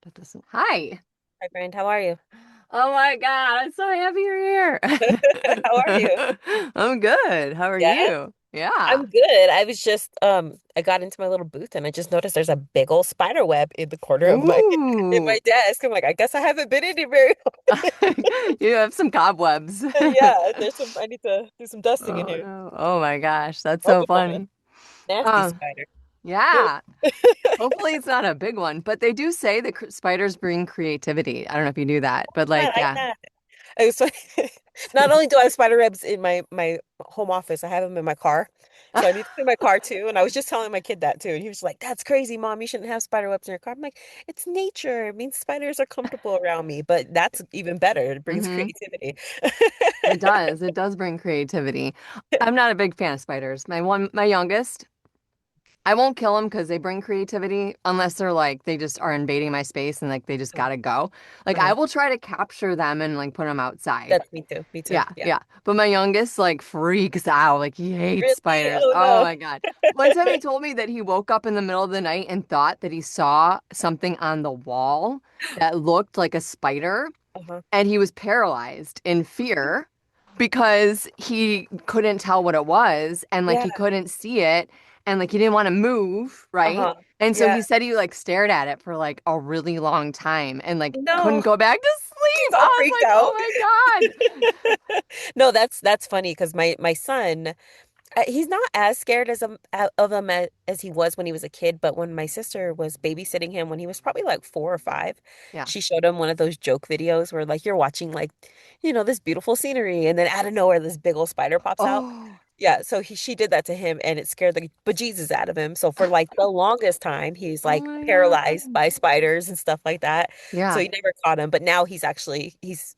Put this in. Hi. Hi, friend. How are you? Oh my God, I'm so happy you're here. How are you? I'm good. How are Yeah, you? Yeah. I'm good. I was just I got into my little booth and I just noticed there's a big old spider web in the corner of my in Ooh. my desk. I'm like, I guess I haven't been in here very You have some cobwebs. Yeah, there's some I need to do some dusting in Oh here. no. Oh my gosh, that's Hope so it's not a funny. nasty Um, spider. yeah. Hopefully it's not a big one, but they do say that spiders bring creativity. I don't know if you knew that, but Yeah, like, I yeah. know. I was not only do I have spider webs in my home office, I have them in my car. So I need to clean my car too. And I was just telling my kid that too. And he was like, "That's crazy, Mom. You shouldn't have spider webs in your car." I'm like, "It's nature. It means spiders are comfortable around me." But that's even better. It brings hmm creativity. It does. It does bring creativity. I'm not a big fan of spiders. My youngest, I won't kill them because they bring creativity unless they're like they just are invading my space and like they just gotta go. Like I Uh-huh. will try to capture them and like put them outside. That's me too. Me too. Yeah, Yeah. yeah. But my youngest like freaks out. Like he hates Really? spiders. Oh Oh no. my God. One time he told me that he woke up in the middle of the night and thought that he saw something on the wall that looked like a spider, Uh-huh. and he was paralyzed in fear because he couldn't tell what it was and like Yeah. he couldn't see it and like he didn't want to move, right? Uh-huh. And so Yeah. he said he like stared at it for like a really long time and like couldn't No. go back to He's sleep. all I was freaked like, out. "Oh my God." No, that's funny because my son, he's not as scared of him as he was when he was a kid. But when my sister was babysitting him when he was probably like 4 or 5, Yeah. she showed him one of those joke videos where like you're watching like this beautiful scenery, and then out of nowhere this big old spider pops out. Oh. Yeah, so she did that to him and it scared the bejesus out of him. So for like the longest time, he's Oh like my paralyzed God. by spiders and stuff like that. So Yeah. he never caught him, but now he's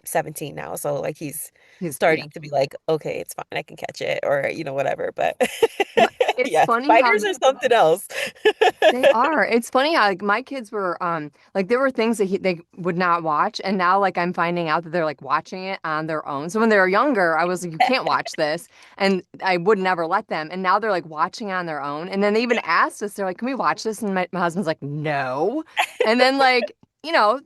17 now. So like he's Yeah. starting to be like, okay, it's fine, I can catch it or whatever. But It's yeah, funny how spiders are something else. they are. It's funny how like my kids were like there were things that they would not watch, and now like I'm finding out that they're like watching it on their own. So when they were younger, I was like, you can't watch this, and I would never let them. And now they're like watching on their own. And then they even asked us, they're like, "Can we watch this?" And my husband's like, "No." And then like,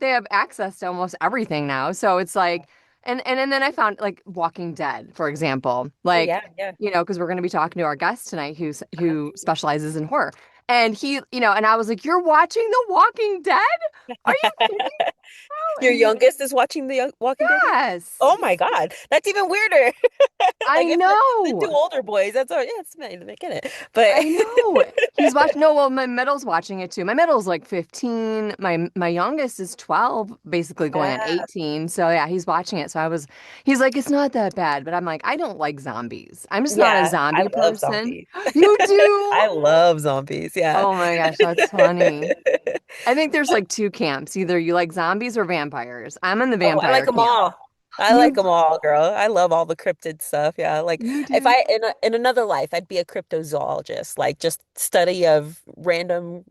they have access to almost everything now. So it's like and then I found like Walking Dead, for example. Oh Like, yeah, yeah. because we're going to be talking to our guest tonight Uh-huh. who specializes in horror. And and I was like, "You're watching The Walking Dead? Are you kidding?" Your And he, youngest is watching the Walking Dead with you? yes, Oh my God, that's even weirder. I I guess the two know. older boys. That's all. Yeah, it's they get it. But I know. He's watching. No, well, my middle's watching it too. My middle's like 15. My youngest is 12, basically going on yeah, 18. So yeah, he's watching it. He's like, it's not that bad. But I'm like, I don't like zombies. I'm just not a yeah, I zombie love person. zombies. You do? I love zombies. Yeah. Oh my gosh, that's funny. I think there's like two camps. Either you like zombies or vampires. I'm in the Oh, I like vampire them camp. all. I like You them all, girl. I love all the cryptid stuff. Yeah, like you if do? I in another life, I'd be a cryptozoologist, like just study of random,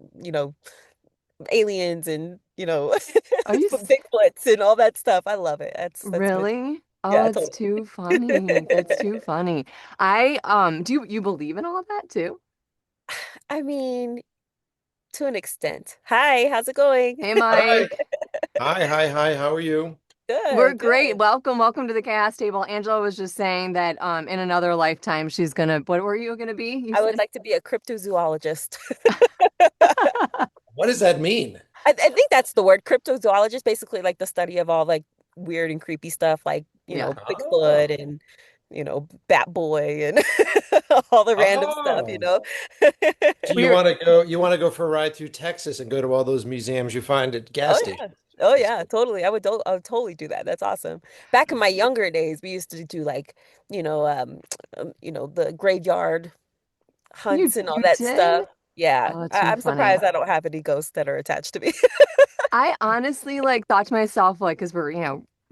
aliens and Are you Bigfoots and all that stuff. I love it. That's my really? Oh, yeah, that's totally. too funny. That's too funny. I do you believe in all of that too? I mean, to an extent. Hi, how's it going? Hey Hi, Mike. hi. How are you? We're Good, great. good. Welcome to the chaos table. Angela was just saying that in another lifetime she's gonna what were you gonna be? You I would said like to be a cryptozoologist. What does that mean? I think that's the word, cryptozoologist, basically like the study of all like weird and creepy stuff like, yeah. Bigfoot Oh, and, Bat Boy and all the random stuff. oh. So We were you want to go for a ride through Texas and go to all those museums you find at gas Oh stations. yeah. Oh yeah, totally. I would totally do that. That's awesome. Back in my younger days, we used to do like, the graveyard hunts and all you that did? stuff. Yeah. Oh, too I'm funny. surprised I don't have any ghosts that are attached to me. I honestly like thought to myself, like, because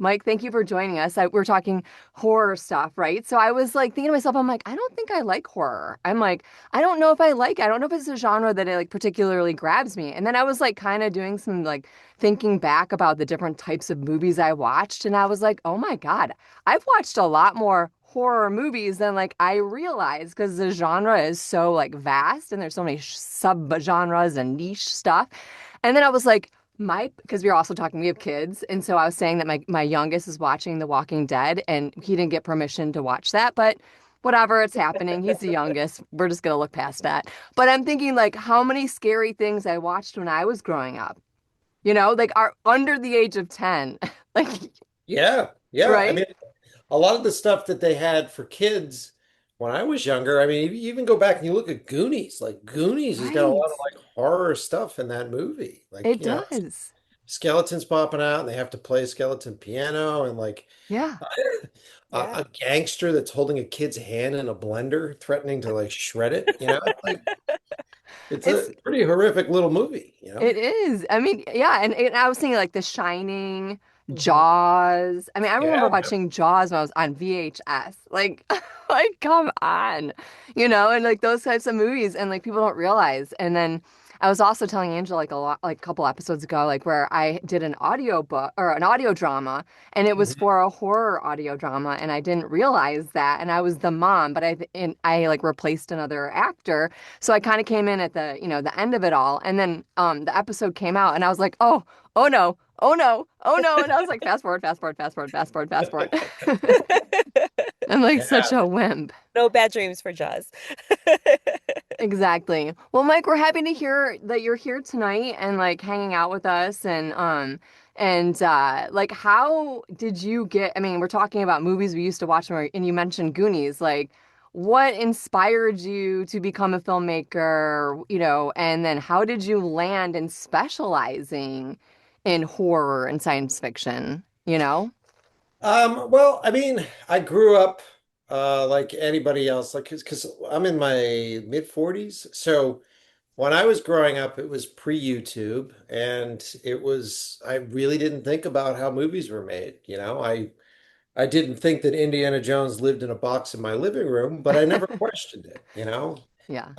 Mike, thank you for joining us. We're talking horror stuff, right? So I was like thinking to myself, I'm like, I don't think I like horror. I'm like, I don't know if I like it. I don't know if it's a genre that it like particularly grabs me. And then I was like kind of doing some like thinking back about the different types of movies I watched. And I was like, oh my God, I've watched a lot more horror movies than like I realized because the genre is so like vast and there's so many sub genres and niche stuff. And then I was like, My, because we were also talking, we have kids, and so I was saying that my youngest is watching The Walking Dead, and he didn't get permission to watch that, but whatever, it's happening. He's the youngest. We're just gonna look past that. But I'm thinking like how many scary things I watched when I was growing up, like are under the age of 10. Like, Yeah, yeah. I right? mean, a lot of the stuff that they had for kids when I was younger, I mean, you even go back and you look at Goonies, like Goonies has got a Right. lot of like horror stuff in that movie. Like, It does. skeletons popping out and they have to play skeleton piano and like Yeah. Yeah. a gangster that's holding a kid's hand in a blender, threatening to like shred it. Like it's It's a pretty horrific little movie. It is. I mean, yeah, and I was thinking like The Shining, Hmm. Jaws. I mean, I remember Yeah. watching Jaws when I was on VHS. Like, like come on, and like those types of movies, and like people don't realize. And then I was also telling Angela like like a couple episodes ago, like where I did an audio book or an audio drama, and it was Mhm. for a horror audio drama, and I didn't realize that, and I was the mom, but I like replaced another actor. So I kind of came in at the end of it all. And then the episode came out and I was like, "Oh, oh no. Oh no. Oh no." And I was like, "Fast forward, fast forward, fast forward, fast forward, fast forward." I'm like such Yeah. a wimp. No bad dreams for Jaws. Exactly. Well, Mike, we're happy to hear that you're here tonight and like hanging out with us and like how did you get, I mean, we're talking about movies we used to watch and you mentioned Goonies, like what inspired you to become a filmmaker, and then how did you land in specializing in horror and science fiction, you know? Well, I mean, I grew up like anybody else, like because I'm in my mid 40s. So when I was growing up, it was pre-YouTube, and I really didn't think about how movies were made. I didn't think that Indiana Jones lived in a box in my living room, but I never questioned it. Yeah.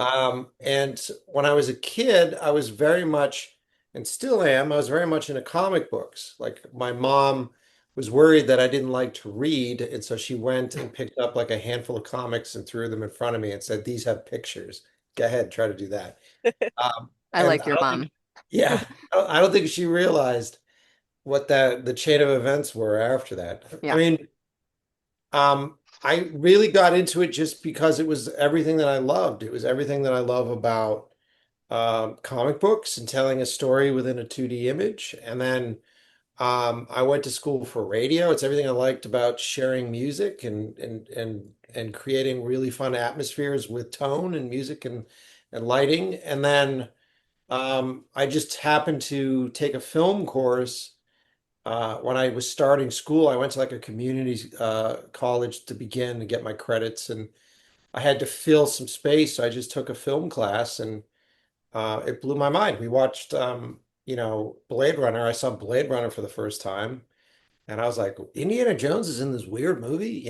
And when I was a kid, I was very much, and still am, I was very much into comic books. Like my mom was worried that I didn't like to read, and so she went and picked up like a handful of comics and threw them in front of me and said, "These have pictures. Go ahead, try to do that." I And like I your don't think, mom. yeah, I don't think she realized what the chain of events were after that. I Yeah. mean, I really got into it just because it was everything that I loved. It was everything that I love about comic books and telling a story within a 2D image. And then I went to school for radio. It's everything I liked about sharing music and creating really fun atmospheres with tone and music and lighting. And then I just happened to take a film course when I was starting school. I went to like a community college to begin to get my credits, and I had to fill some space. So I just took a film class, and it blew my mind. We watched, Blade Runner. I saw Blade Runner for the first time, and I was like, Indiana Jones is in this weird movie.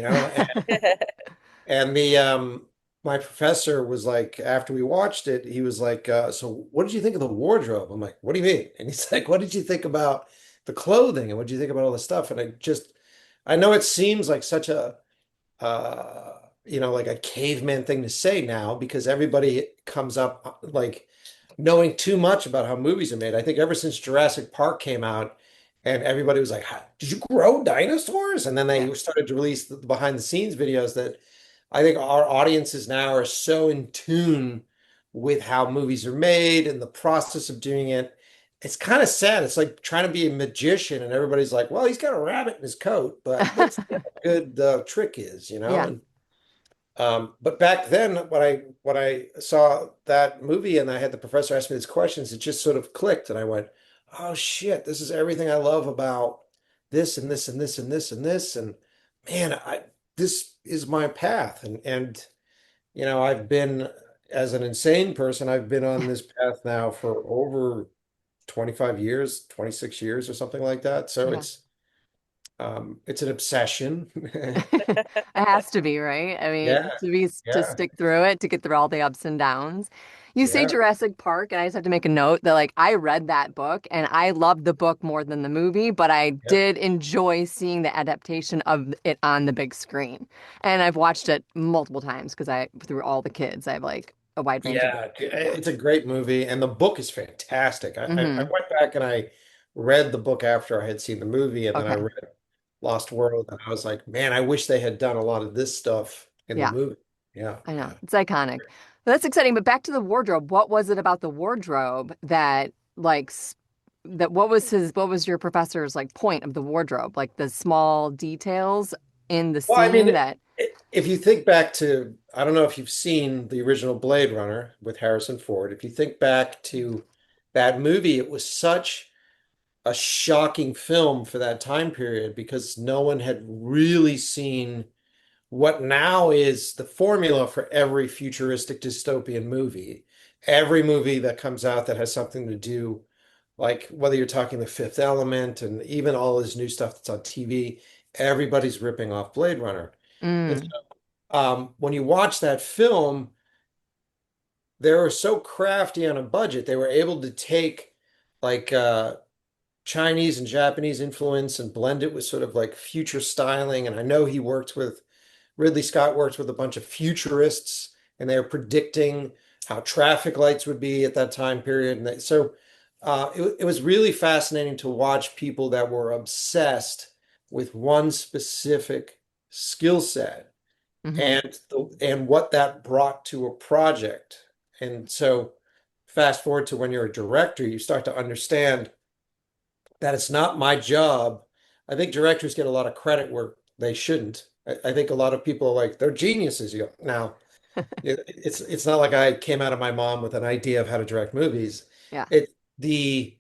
And the my professor was like, after we watched it, he was like, "So what did you think of the wardrobe?" I'm like, "What do you mean?" And he's like, "What did you think about the clothing? And what did you think about all the stuff?" And I know it seems like such a like a caveman thing to say now because everybody comes up like knowing too much about how movies are made. I think ever since Jurassic Park came out and everybody was like, "Did you grow dinosaurs?" And then Yeah. they started to release the behind the scenes videos that I think our audiences now are so in tune with how movies are made and the process of doing it. It's kind of sad. It's like trying to be a magician and everybody's like, "Well, he's got a rabbit in his coat, but let's see how good the trick is?" Yeah. And but back then, when I saw that movie and I had the professor ask me these questions, it just sort of clicked, and I went, "Oh shit, this is everything I love about this and this and this and this and this." And man, this is my path. And I've been as an insane person, I've been on this path now for over 25 years, 26 years or something like that. So Yeah. it's an obsession. It has to be, right? I mean, Yeah, to yeah, stick through it, to get through all the ups and downs. You say yeah, Jurassic Park, and I just have to make a note that like I read that book and I loved the book more than the movie, but I yeah. did enjoy seeing the adaptation of it on the big screen. And I've watched it multiple times because I through all the kids, I have like a wide range of Yeah, age. Yeah. it's a great movie, and the book is fantastic. I Hmm. went back and I read the book after I had seen the movie, and then I Okay. read Lost World, and I was like, man, I wish they had done a lot of this stuff in the Yeah, movie. Yeah, I know. yeah. It's iconic. But that's exciting. But back to the wardrobe. What was it about the wardrobe that that what was your professor's like point of the wardrobe? Like the small details in the Well, I mean, scene that if you think back to, I don't know if you've seen the original Blade Runner with Harrison Ford. If you think back to that movie, it was such a shocking film for that time period because no one had really seen what now is the formula for every futuristic dystopian movie. Every movie that comes out that has something to do, like whether you're talking The Fifth Element and even all this new stuff that's on TV, everybody's ripping off Blade Runner. And mm, so, when you watch that film, they were so crafty on a budget. They were able to take like Chinese and Japanese influence and blend it with sort of like future styling. And I know he worked with Ridley Scott worked with a bunch of futurists, and they were predicting how traffic lights would be at that time period. And so it was really fascinating to watch people that were obsessed with one specific skill set hmm and what that brought to a project. And so fast forward to when you're a director, you start to understand that it's not my job. I think directors get a lot of credit where they shouldn't. I think a lot of people are like, they're geniuses. You go, now, it's not like I came out of my mom with an idea of how to direct movies. yeah. The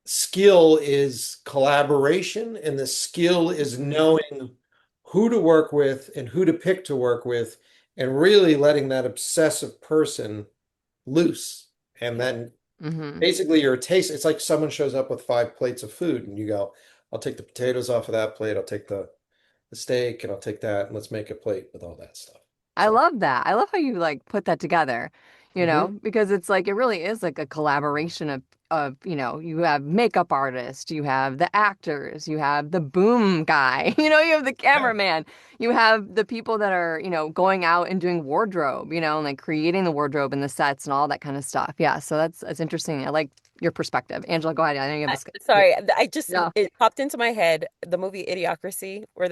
skill is collaboration, and the skill is hmm knowing who to work with and who to pick to work with, and really letting that obsessive person loose. And then hmm basically your taste, it's like someone shows up with 5 plates of food and you go, I'll take the potatoes off of that plate, I'll take the steak, and I'll take that, and let's make a plate with all that stuff. I So, love that. I love how you like put that together, mhm. because it's like it really is like a collaboration of, you have makeup artists, you have the actors, you have the boom guy, you have the Yeah, cameraman, you have the people that are, going out and doing wardrobe, and like creating the wardrobe and the sets and all that kind of stuff. Yeah, so that's interesting. I like your perspective. Angela, go ahead. I know you have Sorry, I just yeah. it popped into my head the movie Idiocracy where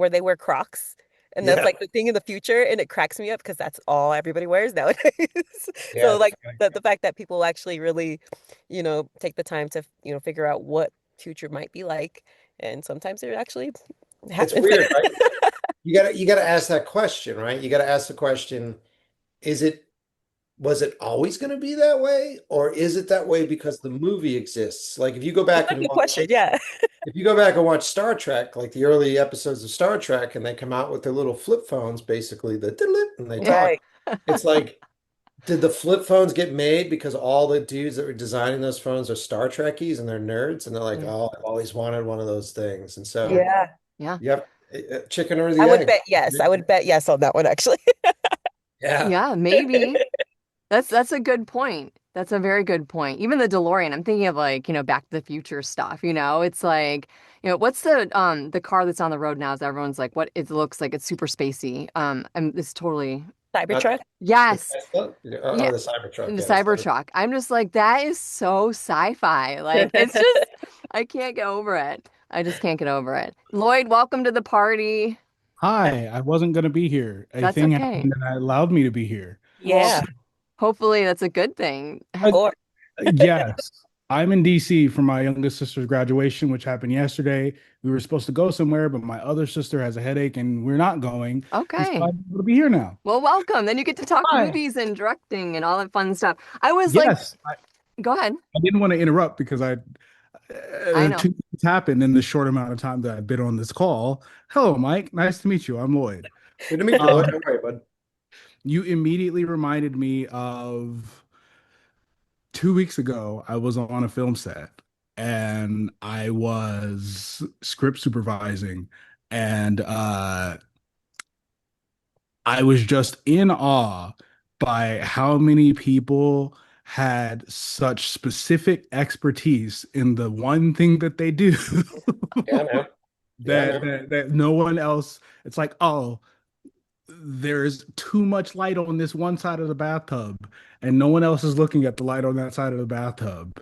they wear Crocs. And that's yeah, like the thing in the future, and it cracks me up because that's all everybody wears nowadays. So yeah. like the fact that people actually really, take the time to, figure out what future might be like, and sometimes it actually It's happens. weird, right? You gotta ask that question, right? You gotta ask the question, is it was it always going to be that way, or is it that way because the movie exists? Like That's a good question. Yeah. if you go back and watch Star Trek, like the early episodes of Star Trek, and they come out with their little flip phones, basically the diddle-it, and they talk. Right. It's like, did the flip phones get made because all the dudes that were designing those phones are Star Trekkies and they're nerds, and they're like, Mm, oh, I've always wanted one of those things, and so yeah. Yeah. Yeah. you have chicken or I the would egg. bet yes. I would bet yes on that one actually. Yeah, Yeah, maybe. That's a good point. That's a very good point. Even the DeLorean, I'm thinking of like, Back to the Future stuff. It's like, what's the car that's on the road now is everyone's like, what it looks like it's super spacey. It's totally not Cybertruck. the yes. Tesla, Yeah, the Cybertruck, the yeah, the Cybertruck. Cybertruck. I'm just like, that is so sci-fi. Like it's just I can't get over it. I just can't get over it. Lloyd, welcome to the party. Hi, I wasn't going to be here. A That's thing okay. happened that allowed me to be here. Well, Yeah. hopefully that's a good thing. Uh, Or yes, I'm in DC for my youngest sister's graduation, which happened yesterday. We were supposed to go somewhere, but my other sister has a headache and we're not going. And so Okay. I'm able to be here now. Well, welcome. Then you get to talk Hi. movies and directing and all that fun stuff. I was like, Yes, go ahead. I didn't want to interrupt because I know. two things happened in the short amount of time that I've been on this call. Hello, Mike. Nice to meet you. I'm Lloyd. Good to meet you, Lloyd. Um, Don't worry, bud. you immediately reminded me of 2 weeks ago, I was on a film set and I was script supervising, and I was just in awe by how many people had such specific expertise in the one thing that they do Yeah, man. Yeah, that, man. that no one else. It's like, oh, there's too much light on this one side of the bathtub, and no one else is looking at the light on that side of the bathtub.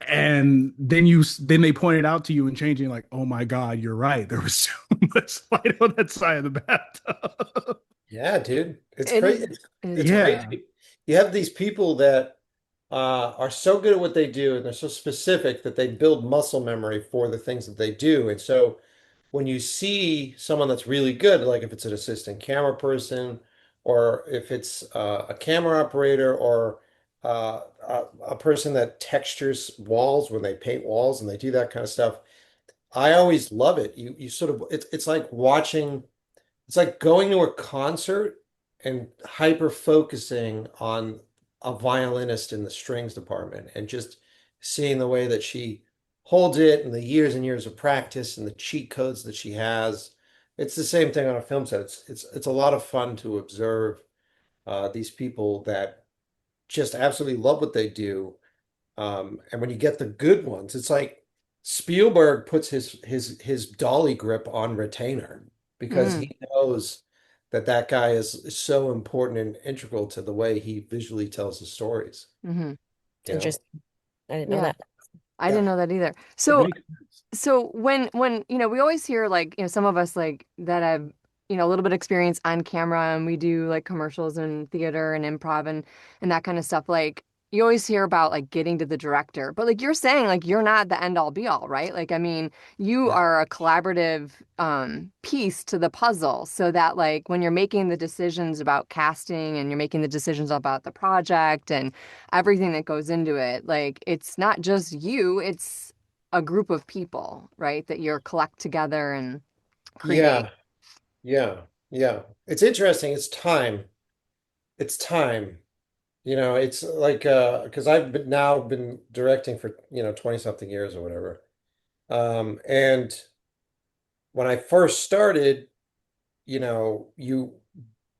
And then they pointed out to you and changing like, oh my God, you're right. There was so much light on that side of the bathtub. Yeah, dude. It's It crazy. is it is It's Yeah. crazy. You have these people that are so good at what they do and they're so specific that they build muscle memory for the things that they do. And so when you see someone that's really good, like if it's an assistant camera person or if it's a camera operator or a person that textures walls when they paint walls and they do that kind of stuff, I always love it. You sort of it's like watching it's like going to a concert and hyper focusing on a violinist in the strings department and just seeing the way that she holds it and the years and years of practice and the cheat codes that she has. It's the same thing on a film set. It's a lot of fun to observe these people that just absolutely love what they do, and when you get the good ones, it's like Spielberg puts his dolly grip on retainer because mm, he knows that that guy is so important and integral to the way he visually tells his stories. hmm It's You know? interesting. I didn't know Yeah, that. I Yeah. didn't know that either. It So makes sense. So when we always hear like some of us like that have a little bit of experience on camera and we do like commercials and theater and improv and that kind of stuff, like you always hear about like getting to the director, but like you're saying, like you're not the end all be all, right? Like I mean you No. are a collaborative piece to the puzzle, so that like when you're making the decisions about casting and you're making the decisions about the project and everything that goes into it, like it's not just you, it's a group of people, right? That you're collect together and create. Yeah. Yeah. Yeah. It's interesting. It's time. It's time. It's like because now been directing for 20 something years or whatever. And when I first started, you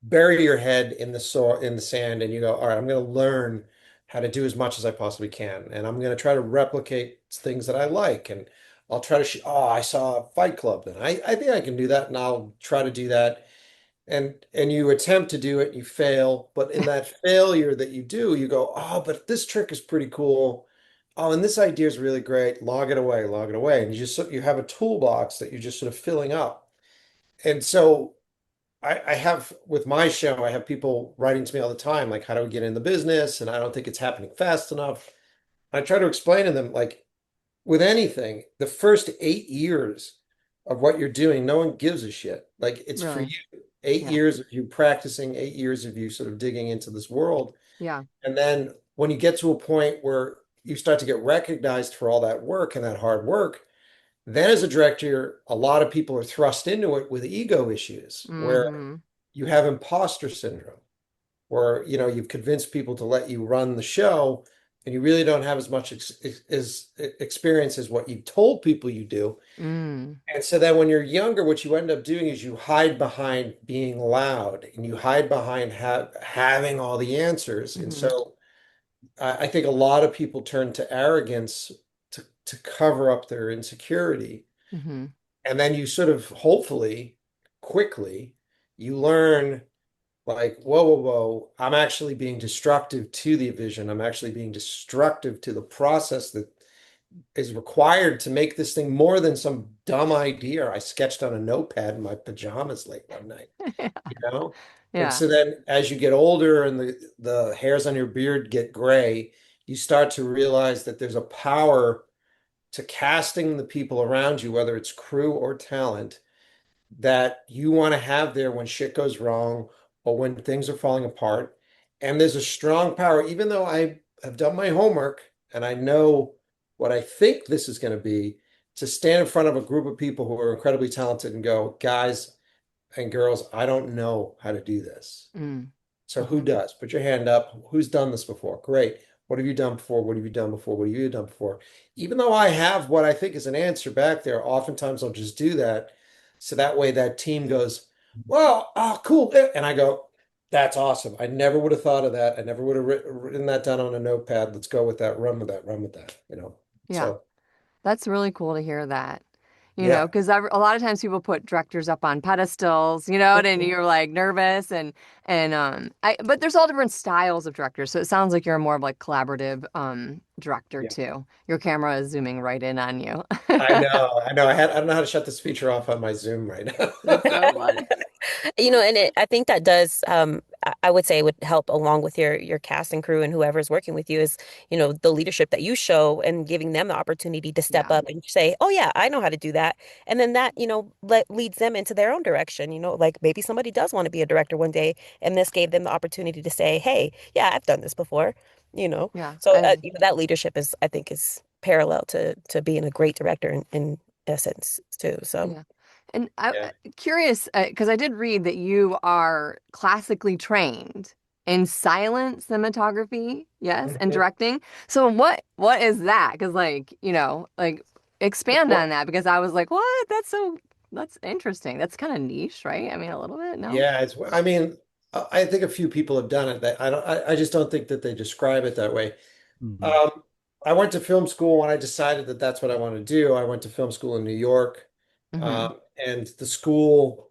bury your head in the sand and you go, all right, I'm going to learn how to do as much as I possibly can. And I'm going to try to replicate things that I like. And I'll try to, oh, I saw Fight Club then. I think I can do that and I'll try to do that. And you attempt to do it, you fail. But in that failure that you do, you go, oh, but this trick is pretty cool. Oh, and this idea is really great. Log it away, log it away. And you have a toolbox that you're just sort of filling up. And so I have with my show, I have people writing to me all the time, like, how do we get in the business? And I don't think it's happening fast enough. I try to explain to them, like, with anything, the first 8 years of what you're doing, no one gives a shit. Like, it's for Really? you. Eight Yeah. years of you practicing, 8 years of you sort of digging into this world. Yeah. And then when you get to a point where you start to get recognized for all that work and that hard work, then as a director, a lot of people are thrust into it with ego issues where Mm-hmm. you have imposter syndrome, where you've convinced people to let you run the show and you really don't have as much experience as what you told people you do. Mm. And so then when you're younger, what you end up doing is you hide behind being loud and you hide behind having all the answers. And Mm-hmm. so I think a lot of people turn to arrogance to cover up their insecurity. Mm-hmm. And then you sort of hopefully quickly you learn like, whoa, whoa, whoa, I'm actually being destructive to the vision. I'm actually being destructive to the process that is required to make this thing more than some dumb idea I sketched on a notepad in my pajamas late one night, you know? And Yeah. so then as you get older and the hairs on your beard get gray, you start to realize that there's a power to casting the people around you, whether it's crew or talent, that you want to have there when shit goes wrong or when things are falling apart. And there's a strong power, even though I have done my homework and I know what I think this is going to be, to stand in front of a group of people who are incredibly talented and go, guys and girls, I don't know how to do this. Mm. So who Mm-hmm. does? Put your hand up. Who's done this before? Great. What have you done before? What have you done before? What have you done before? Even though I have what I think is an answer back there, oftentimes I'll just do that. So that way that team goes, well, oh, cool. And I go, that's awesome. I never would have thought of that. I never would have written that down on a notepad. Let's go with that. Run with that. Run with that. Yeah. So That's really cool to hear that. Yeah. because a lot of times people put directors up on pedestals, and you're like nervous but there's all different styles of directors. So it sounds like you're more of like collaborative director Yeah. too. Your camera is zooming right in on you. I know. I know. I don't know how to shut this feature off on my Zoom right That's now. so funny. And I think that does, I would say would help along with your cast and crew and whoever's working with you is, the leadership that you show and giving them the opportunity to step Yeah. up and say, oh yeah, I know how to do that. And then that, leads them into their own direction, like maybe somebody does want to be a director one day, and this gave them the opportunity to say, hey, yeah, I've done this before, you know. Yeah. So that leadership is, I think, is parallel to being a great director in essence too. So. Yeah. And I Yeah. curious because I did read that you are classically trained in silent cinematography, yes, and Mhm. directing. So what is that? Because like expand on Well, that because I was like, what? That's interesting. That's kind of niche, right? I mean, a little bit, no? yeah, I mean, I think a few people have done it. That I just don't think that they describe it that way. Mhm. Um, I went to film school when I decided that that's what I want to do. I went to film school in New York, Mm-hmm. and the school,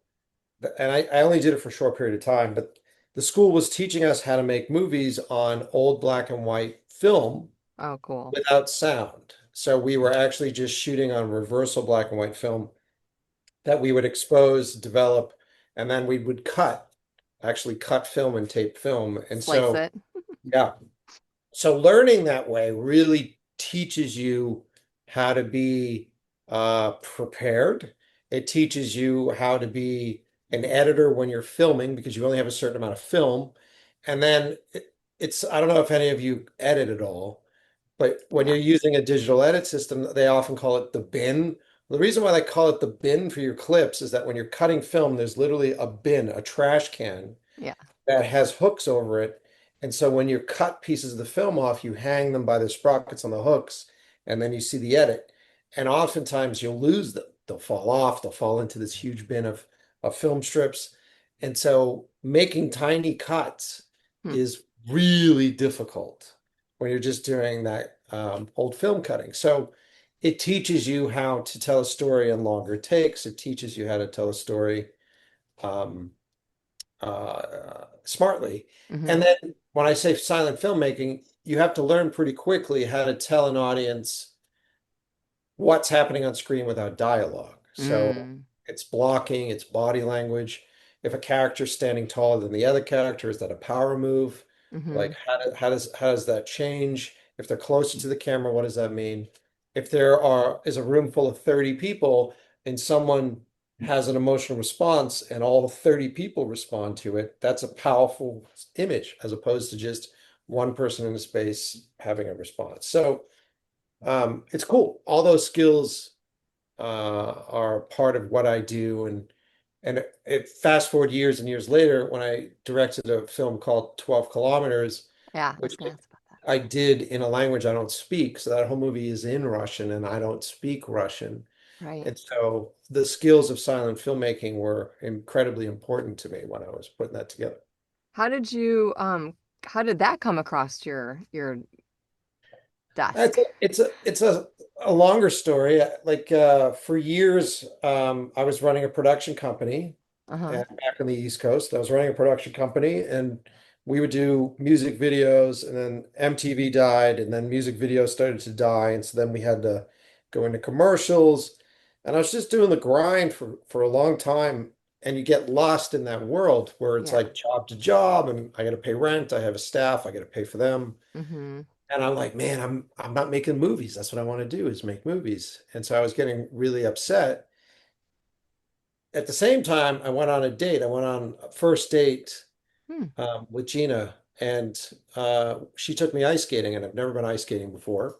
and I only did it for a short period of time, but the school was teaching us how to make movies on old black and white film Oh, cool. without sound. So we were actually just shooting on reversal black and white film that we would expose, develop, and then we would actually cut film and tape film. And Slice so, it. yeah. So learning that way really teaches you how to be prepared. It teaches you how to be an editor when you're filming because you only have a certain amount of film. And then I don't know if any of you edit at all, but when you're Yeah. using a digital edit system, they often call it the bin. The reason why they call it the bin for your clips is that when you're cutting film, there's literally a bin, a trash can Yeah. that has hooks over it. And so when you cut pieces of the film off, you hang them by the sprockets on the hooks, and then you see the edit. And oftentimes you'll lose them. They'll fall off, they'll fall into this huge bin of film strips. And so making tiny cuts Hmm. is really difficult when you're just doing that old film cutting. So it teaches you how to tell a story in longer takes. It teaches you how to tell a story um, smartly. Mm-hmm. And then when I say silent filmmaking, you have to learn pretty quickly how to tell an audience what's happening on screen without dialogue. So Mm. it's blocking, it's body language. If a character's standing taller than the other character, is that a power move? Mm-hmm. Like how does that change? If they're closer to the camera, what does that mean? If there is a room full of 30 people and someone has an emotional response and all 30 people respond to it, that's a powerful image as opposed to just one person in a space having a response. So it's cool. All those skills are part of what I do, and fast forward years and years later, when I directed a film called 12 Kilometers, Yeah, I was which gonna ask about that. I did in a language I don't speak. So that whole movie is in Russian, and I don't speak Russian. Right. And so the skills of silent filmmaking were incredibly important to me when I was putting that together. How did you how did that come across your It's desk? a it's a it's a longer story. Like for years, I was running a production company Uh-huh. back on the East Coast. I was running a production company, and we would do music videos. And then MTV died, and then music videos started to die, and so then we had to go into commercials. And I was just doing the grind for a long time. And you get lost in that world where it's Yeah. like job to job, and I got to pay rent. I have a staff. I got to pay for them. Mm-hmm. And I'm like, man, I'm not making movies. That's what I want to do is make movies. And so I was getting really upset. At the same time, I went on a date. I went on a first date Hmm. with Gina, and she took me ice skating, and I've never been ice skating before.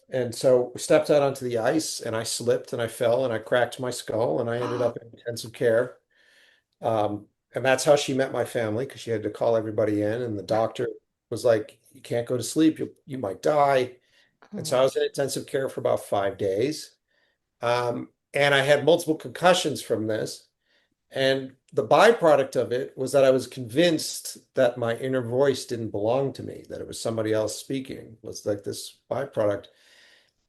And so we stepped out onto the ice, and I slipped, and I fell, and I cracked my skull, and I ended up in intensive care. And that's how she met my family because she had to call everybody in, and the doctor was like, "You can't go to sleep. You might die." And so I Oh, was in intensive care for about 5 days. And I had multiple concussions from this. And the byproduct of it was that I was convinced that my inner voice didn't belong to me, that it was somebody else speaking, was like this byproduct.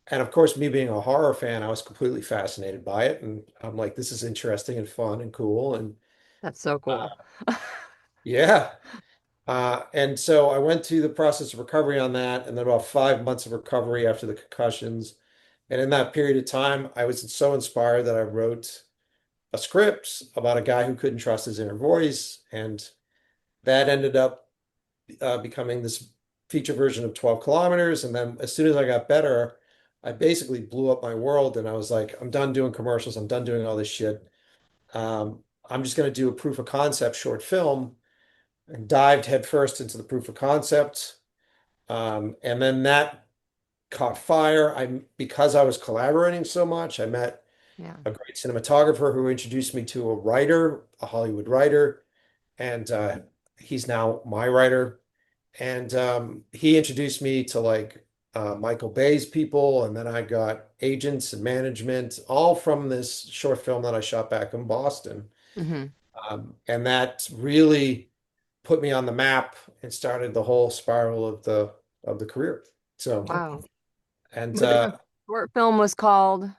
And of course, me being a horror fan, I was completely fascinated by it. And I'm like, this is interesting and fun and cool. And That's so cool. yeah. And so I went through the process of recovery on that, and then about 5 months of recovery after the concussions. And in that period of time, I was so inspired that I wrote a script about a guy who couldn't trust his inner voice. And that ended up becoming this feature version of 12 kilometers. And then as soon as I got better, I basically blew up my world. And I was like, I'm done doing commercials. I'm done doing all this shit. I'm just going to do a proof of concept short film and dived headfirst into the proof of concept. And then that caught fire. Because I was collaborating so much, I met Yeah. a great cinematographer who introduced me to a writer, a Hollywood writer, and he's now my writer. And he introduced me to like Michael Bay's people, and then I got agents and management, all from this short film that I shot back in Boston. Hmm. And that really put me on the map and started the whole spiral of the career. So, Wow. and But the short film was called, what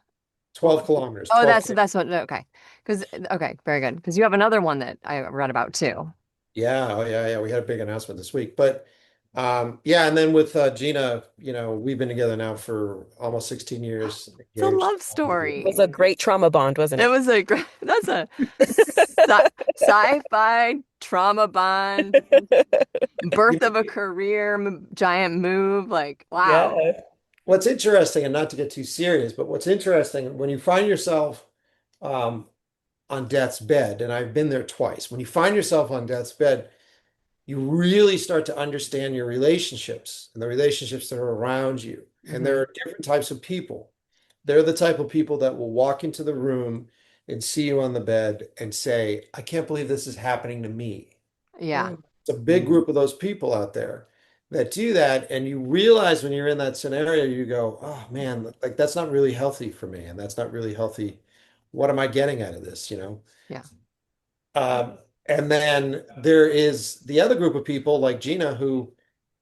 12 was it? kilometers, Oh, 12 that's what, okay. Because, okay, very good. Because you have another one that I read about too. Yeah, oh yeah, yeah. We had a big announcement this week. But yeah, and then with Gina, we've been together now for almost 16 years, It's a engaged. love It was story. a great trauma bond, wasn't It it? was a great, that's a sci-fi trauma bond, birth of a career, giant move. Like, wow. Yeah. What's interesting, and not to get too serious, but what's interesting when you find yourself um, on death's bed, and I've been there twice, when you find yourself on death's bed, you really start to understand your relationships and the relationships that are around you. And there Hmm. are different types of people. They're the type of people that will walk into the room and see you on the bed and say, I can't believe this is happening to me. Yeah. Mm. It's a big group of those people out there that do that. And you realize when you're in that scenario, you go, oh man, like that's not really healthy for me. And that's not really healthy. What am I getting out of this? Yeah. Um, and then there is the other group of people like Gina who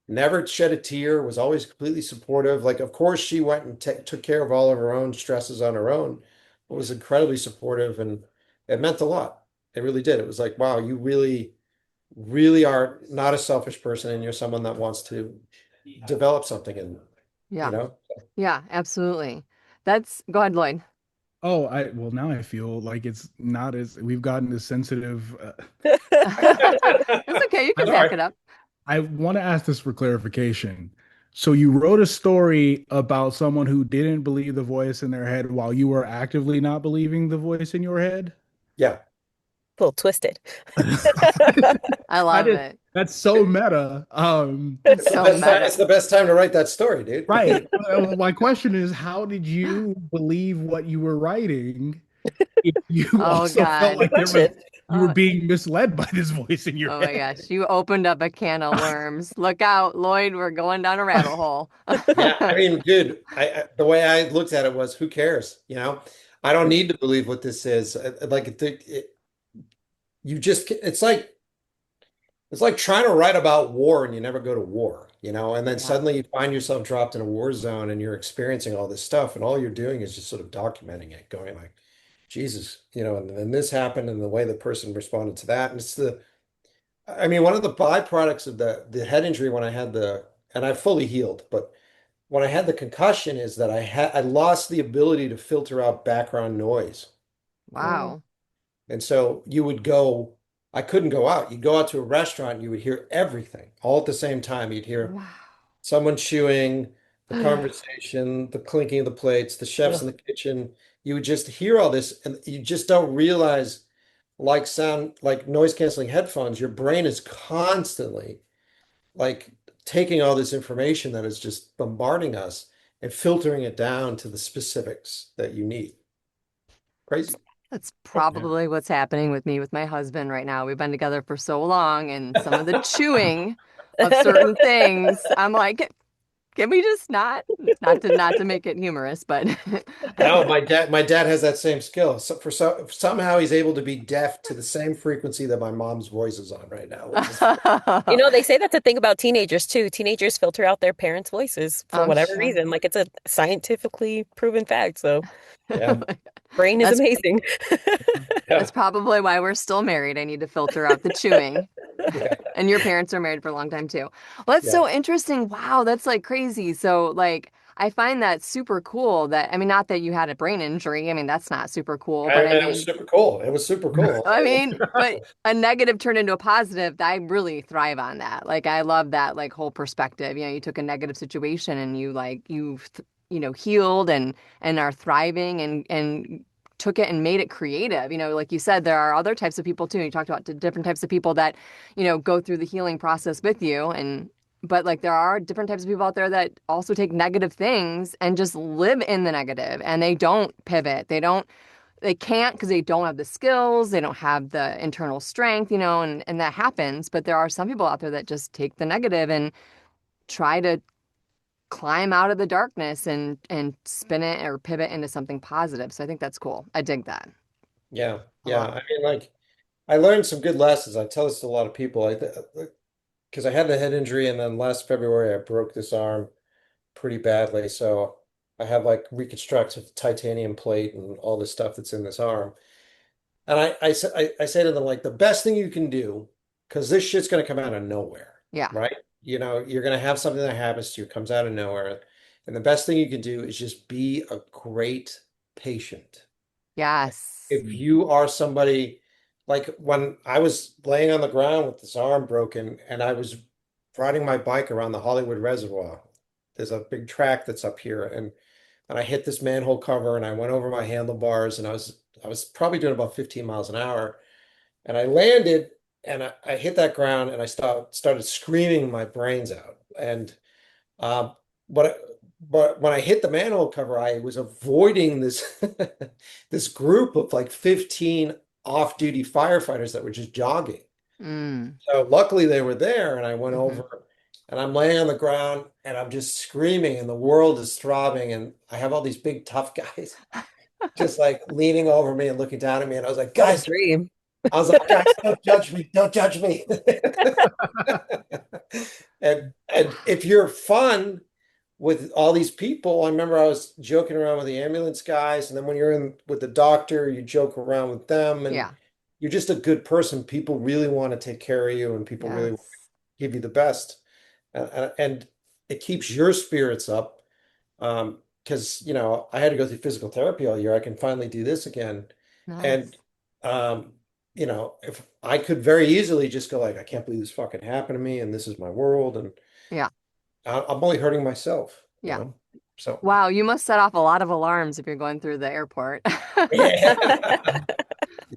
never shed a tear, was always completely supportive. Like, of course, she went and took care of all of her own stresses on her own, but was incredibly supportive, and it meant a lot. It really did. It was like, wow, you really, really are not a selfish person, and you're someone that wants to develop something, and you Yeah. know. Yeah, absolutely. Go ahead, Lloyd. Oh, well, now I feel like it's not as we've gotten as sensitive. That's okay. You can I, back Sorry. it up. I want to ask this for clarification. So you wrote a story about someone who didn't believe the voice in their head while you were actively not believing the voice in your head? Yeah. A little twisted. I I love did. it. That's so meta. That's It's the so best time. meta. It's the best time to write that story, dude. Right. Well, my question is, how did you believe what you were writing if you Oh also felt Good God. like question. you were Oh, being misled by this voice in your oh my head? gosh. You opened up a can of worms. Look out, Lloyd. We're going down a rabbit hole. Yeah, I mean, dude, the way I looked at it was, who cares? I don't need to believe what this is. Like, you just, it's like trying to write about war and you never go to war, and then Yeah. suddenly you find yourself dropped in a war zone and you're experiencing all this stuff, and all you're doing is just sort of documenting it, going like, Jesus, and then this happened and the way the person responded to that. And I mean, one of the byproducts of the head injury when I had and I fully healed, but when I had the concussion is that I lost the ability to filter out background noise. Mm. Wow. And so I couldn't go out. You'd go out to a restaurant and you would hear everything all at the same time. You'd hear Wow. someone chewing, the conversation, the clinking of the plates, the chefs in Ugh. the kitchen. You would just hear all this and you just don't realize, like noise canceling headphones, your brain is constantly like taking all this information that is just bombarding us and filtering it down to the specifics that you need. Crazy. That's Yeah. probably what's happening with me with my husband right now. We've been together for so long, and some of the chewing of certain things, I'm like, Can we just not to make it humorous, but No, my dad has that same skill. Somehow he's able to be deaf to the same frequency that my mom's voice is on right now, which is You know, they say that's a thing about teenagers too. Teenagers filter out their parents' voices for I'm whatever sure. reason. Like it's a scientifically proven fact. So yeah, brain is That's amazing. yeah, that's probably why we're still married. I need to filter out the chewing. yeah, And your parents are married for a long time too. Well, that's yeah. so interesting. Wow, that's like crazy. So like I find that super cool that I mean not that you had a brain injury. I mean that's not super cool, but It was super cool. It was super cool. but a negative turned into a positive. I really thrive on that. Like I love that like whole perspective. You took a negative situation and you like healed and are thriving and took it and made it creative. Like you said, there are other types of people too. You talked about the different types of people that, go through the healing process with you but like there are different types of people out there that also take negative things and just live in the negative and they don't pivot. They can't because they don't have the skills, they don't have the internal strength, and that happens. But there are some people out there that just take the negative and try to climb out of the darkness and spin it or pivot into something positive. So I think that's cool. I dig that Yeah, a yeah. lot. I mean, like, I learned some good lessons. I tell this to a lot of people. Because I had the head injury, and then last February I broke this arm pretty badly. So I have like reconstructive titanium plate and all this stuff that's in this arm. And I say to them, like, the best thing you can do, because this shit's going to come out of nowhere, Yeah. right? You're going to have something that happens to you, comes out of nowhere. And the best thing you can do is just be a great patient. Yes. If you are somebody, like when I was laying on the ground with this arm broken and I was riding my bike around the Hollywood Reservoir, there's a big track that's up here, and I hit this manhole cover and I went over my handlebars and I was probably doing about 15 miles an hour. And I landed and I hit that ground and I started screaming my brains out. And um, but but when I hit the manhole cover, I was avoiding this this group of like 15 off-duty firefighters that were just jogging. Mm. So luckily they were there, and I went Hmm. over and I'm laying on the ground and I'm just screaming, and the world is throbbing, and I have all these big tough guys just like leaning over me and looking down at me, and What a dream. I was like, guys, don't judge me, don't judge me. And if you're fun with all these people, I remember I was joking around with the ambulance guys, and then when you're in with the doctor, you joke around with them, and Yeah. you're just a good person. People really want to take care of you, and people really want to Yes. give you the best, and it keeps your spirits up. Because I had to go through physical therapy all year. I can finally do this again, and Nice. um, if I could very easily just go like, I can't believe this fucking happened to me, and this is my world, and Yeah. I'm only hurting myself. Yeah. So Wow, you must set off a lot of alarms if you're going through the airport. yeah, yeah.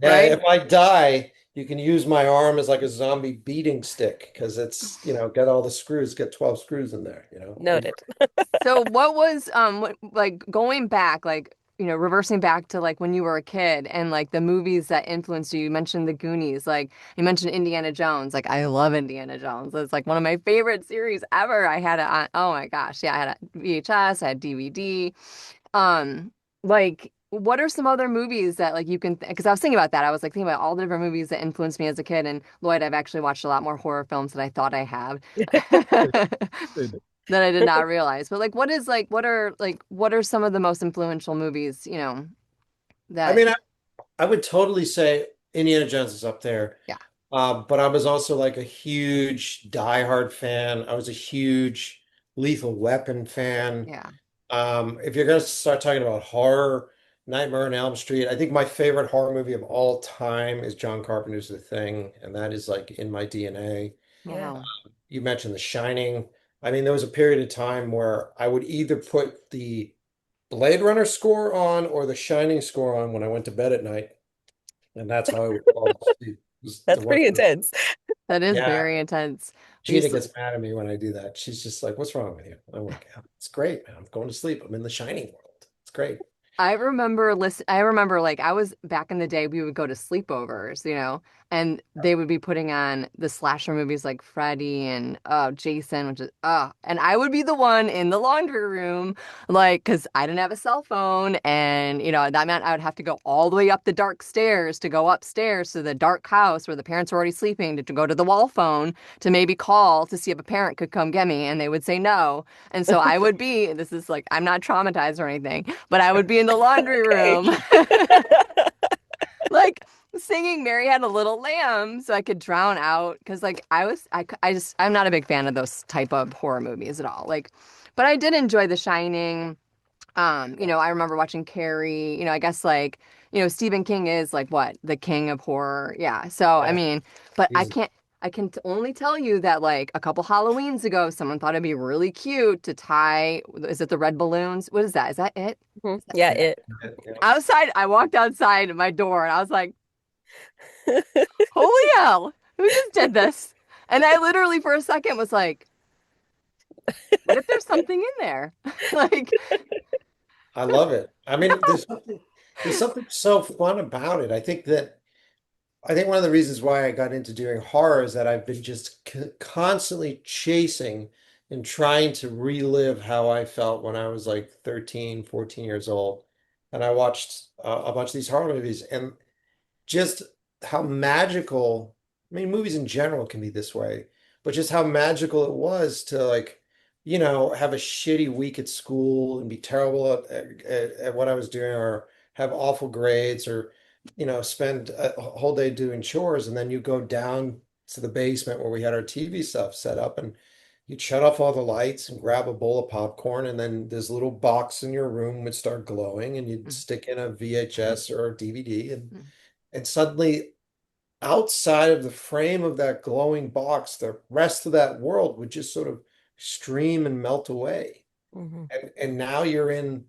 Right? If I die, you can use my arm as like a zombie beating stick because it's got all the screws, got 12 screws in there. Noted. So what was like going back like reversing back to like when you were a kid and like the movies that influenced you. You mentioned the Goonies, like you mentioned Indiana Jones. Like I love Indiana Jones. It's like one of my favorite series ever. I had it on, oh my gosh, yeah, I had a VHS, I had DVD. Like what are some other movies that like you can because I was thinking about that. I was like thinking about all the different movies that influenced me as a kid. And Lloyd, I've actually watched a lot more horror films than I thought I have. That I did not realize. But like what are some of the most influential movies, I that mean, I would totally say Indiana Jones is up there. yeah, But I was also like a huge Die Hard fan. I was a huge Lethal Weapon fan. yeah, If you're going to start talking about horror, Nightmare on Elm Street, I think my favorite horror movie of all time is John Carpenter's The Thing, and that is like in my DNA. Yeah. wow. You mentioned The Shining. I mean, there was a period of time where I would either put the Blade Runner score on or the Shining score on when I went to bed at night, and that's how I would fall asleep. It was the That's one. pretty intense. That is Yeah, very intense. We Gina used to, gets mad at me when I do that. She's just like, "What's wrong with you?" I'm like, "Yeah, it's great, man. I'm going to sleep. I'm in the Shining world. It's great." I remember like I was back in the day we would go to sleepovers, and they would be putting on the slasher movies like Freddy and Jason, which is and I would be the one in the laundry room like cuz I didn't have a cell phone and that meant I would have to go all the way up the dark stairs to go upstairs to the dark house where the parents were already sleeping to go to the wall phone to maybe call to see if a parent could come get me and they would say no. And so I would be, this is like, I'm not traumatized or anything, but I would be in the laundry Okay. room, like singing Mary Had a Little Lamb so I could drown out. Cause like I'm not a big fan of those type of horror movies at all. Like, but I did enjoy The Shining. I remember watching Carrie, I guess like, Stephen King is like what, the king of horror. Yeah. So, I Yeah. mean, but He's I can only tell you that like a couple Halloweens ago, someone thought it'd be really cute to tie, is it the red balloons? What is that? Is that it? Mhm. Is that Yeah, yeah, it. yeah. outside? I walked outside my door and I was like, holy hell, who just did this? And I literally for a second was like, what if there's something in there? Like, I love it. I mean, no. there's something so fun about it. I think one of the reasons why I got into doing horror is that I've been just constantly chasing and trying to relive how I felt when I was like 13, 14 years old. And I watched a bunch of these horror movies and just how magical, I mean, movies in general can be this way, but just how magical it was to like, have a shitty week at school and be terrible at what I was doing or have awful grades or, spend a whole day doing chores. And then you go down to the basement where we had our TV stuff set up and you'd shut off all the lights and grab a bowl of popcorn. And then this little box in your room would start glowing and you'd stick in a VHS or a DVD and suddenly outside of the frame of that glowing box, the rest of that world would just sort of stream and melt away. Hmm. And now you're in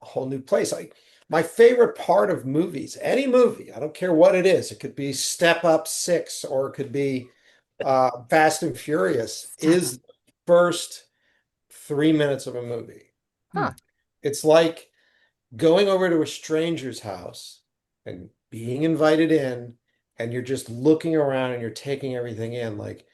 a whole new place. Like my favorite part of movies, any movie, I don't care what it is. It could be Step Up Six or it could be Fast and Furious, Step up. is the first 3 minutes of a movie. Hmm. Huh. It's like going over to a stranger's house and being invited in and you're just looking around and you're taking everything in like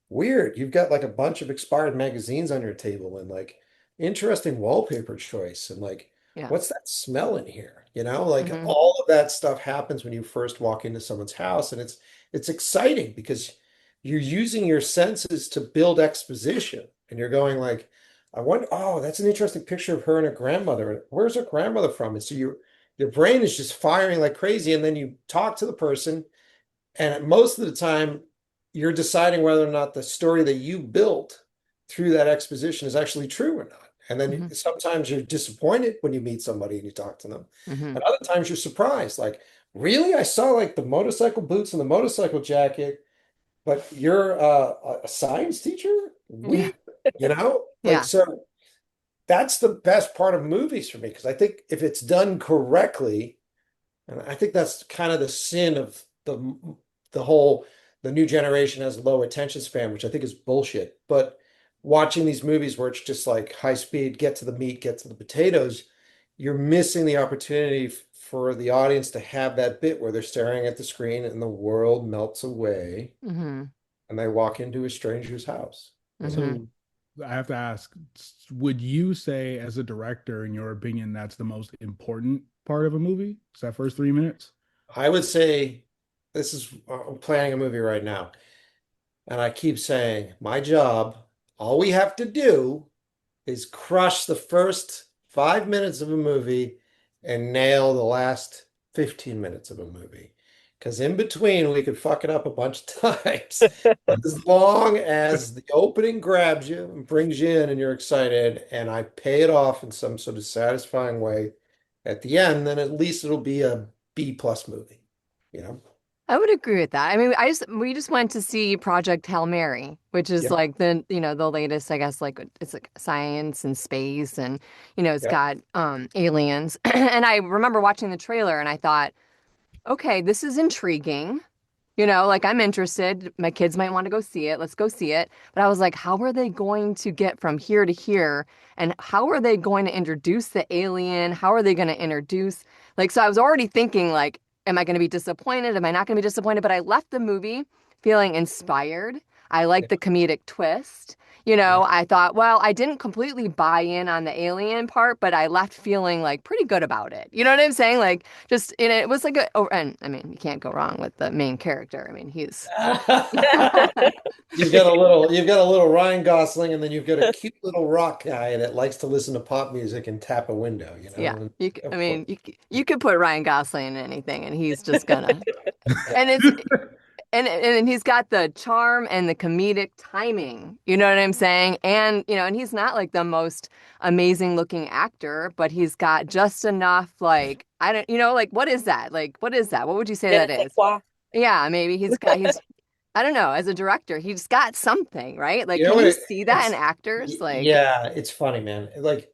weird, you've got like a bunch of expired magazines on your table and like interesting wallpaper choice and like Yeah. what's that smell in here, like Hmm. all of that stuff happens when you first walk into someone's house and it's exciting because you're using your senses to build exposition and you're going like I wonder, oh, that's an interesting picture of her and her grandmother. Where's her grandmother from? And so your brain is just firing like crazy. And then you talk to the person, and most of the time, you're deciding whether or not the story that you built through that exposition is actually true or not. And then Hmm. sometimes you're disappointed when you meet somebody and you talk to them. Hmm. And other times you're surprised, like, really? I saw like the motorcycle boots and the motorcycle jacket, but you're a science teacher? Yeah. Weird, you know? Like, Yeah. so that's the best part of movies for me because I think if it's done correctly, and I think that's kind of the sin of the whole the new generation has low attention span, which I think is bullshit. But watching these movies where it's just like high speed, get to the meat, get to the potatoes, you're missing the opportunity for the audience to have that bit where they're staring at the screen and the world melts away Hmm. and they walk into a stranger's house, Hmm. So I have to ask, would you say, as a director, in your opinion, that's the most important part of a movie? Is that first 3 minutes? I would say this is I'm planning a movie right now, and I keep saying my job, all we have to do is crush the first 5 minutes of a movie and nail the last 15 minutes of a movie. Because in between, we could fuck it up a bunch of times. But as long as the opening grabs you and brings you in and you're excited, and I pay it off in some sort of satisfying way at the end, then at least it'll be a B plus movie, you know? I would agree with that. I mean, we just went to see Project Hail Mary, which is Yep, like the latest, I guess, like it's like science and space and it's yep. got aliens. And I remember watching the trailer and I thought, okay, this is intriguing. Like I'm interested. My kids might want to go see it. Let's go see it. But I was like, how are they going to get from here to here? And how are they going to introduce the alien? How are they going to introduce so I was already thinking like, am I going to be disappointed? Am I not going to be disappointed? But I left the movie feeling inspired. I like the comedic twist. Yeah. I thought, well, I didn't completely buy in on the alien part, but I left feeling like pretty good about it. You know what I'm saying? Like just in it was like and I mean, you can't go wrong with the main character. I mean, he's You've got a little Ryan Gosling, and then you've got a cute little rock guy that likes to listen to pop music and tap a window, yeah. And I of course. mean, you could put Ryan Gosling in anything, and he's just gonna. And it's and he's got the charm and the comedic timing. You know what I'm saying? And and he's not like the most amazing looking actor, but he's got just enough like I don't like what is that? Like what is that? What would you say Je ne that sais is? quoi. Yeah, maybe he's I don't know, as a director, he's got something, right? Like You know can what? you see that in It's actors? Like yeah, it's funny, man. Like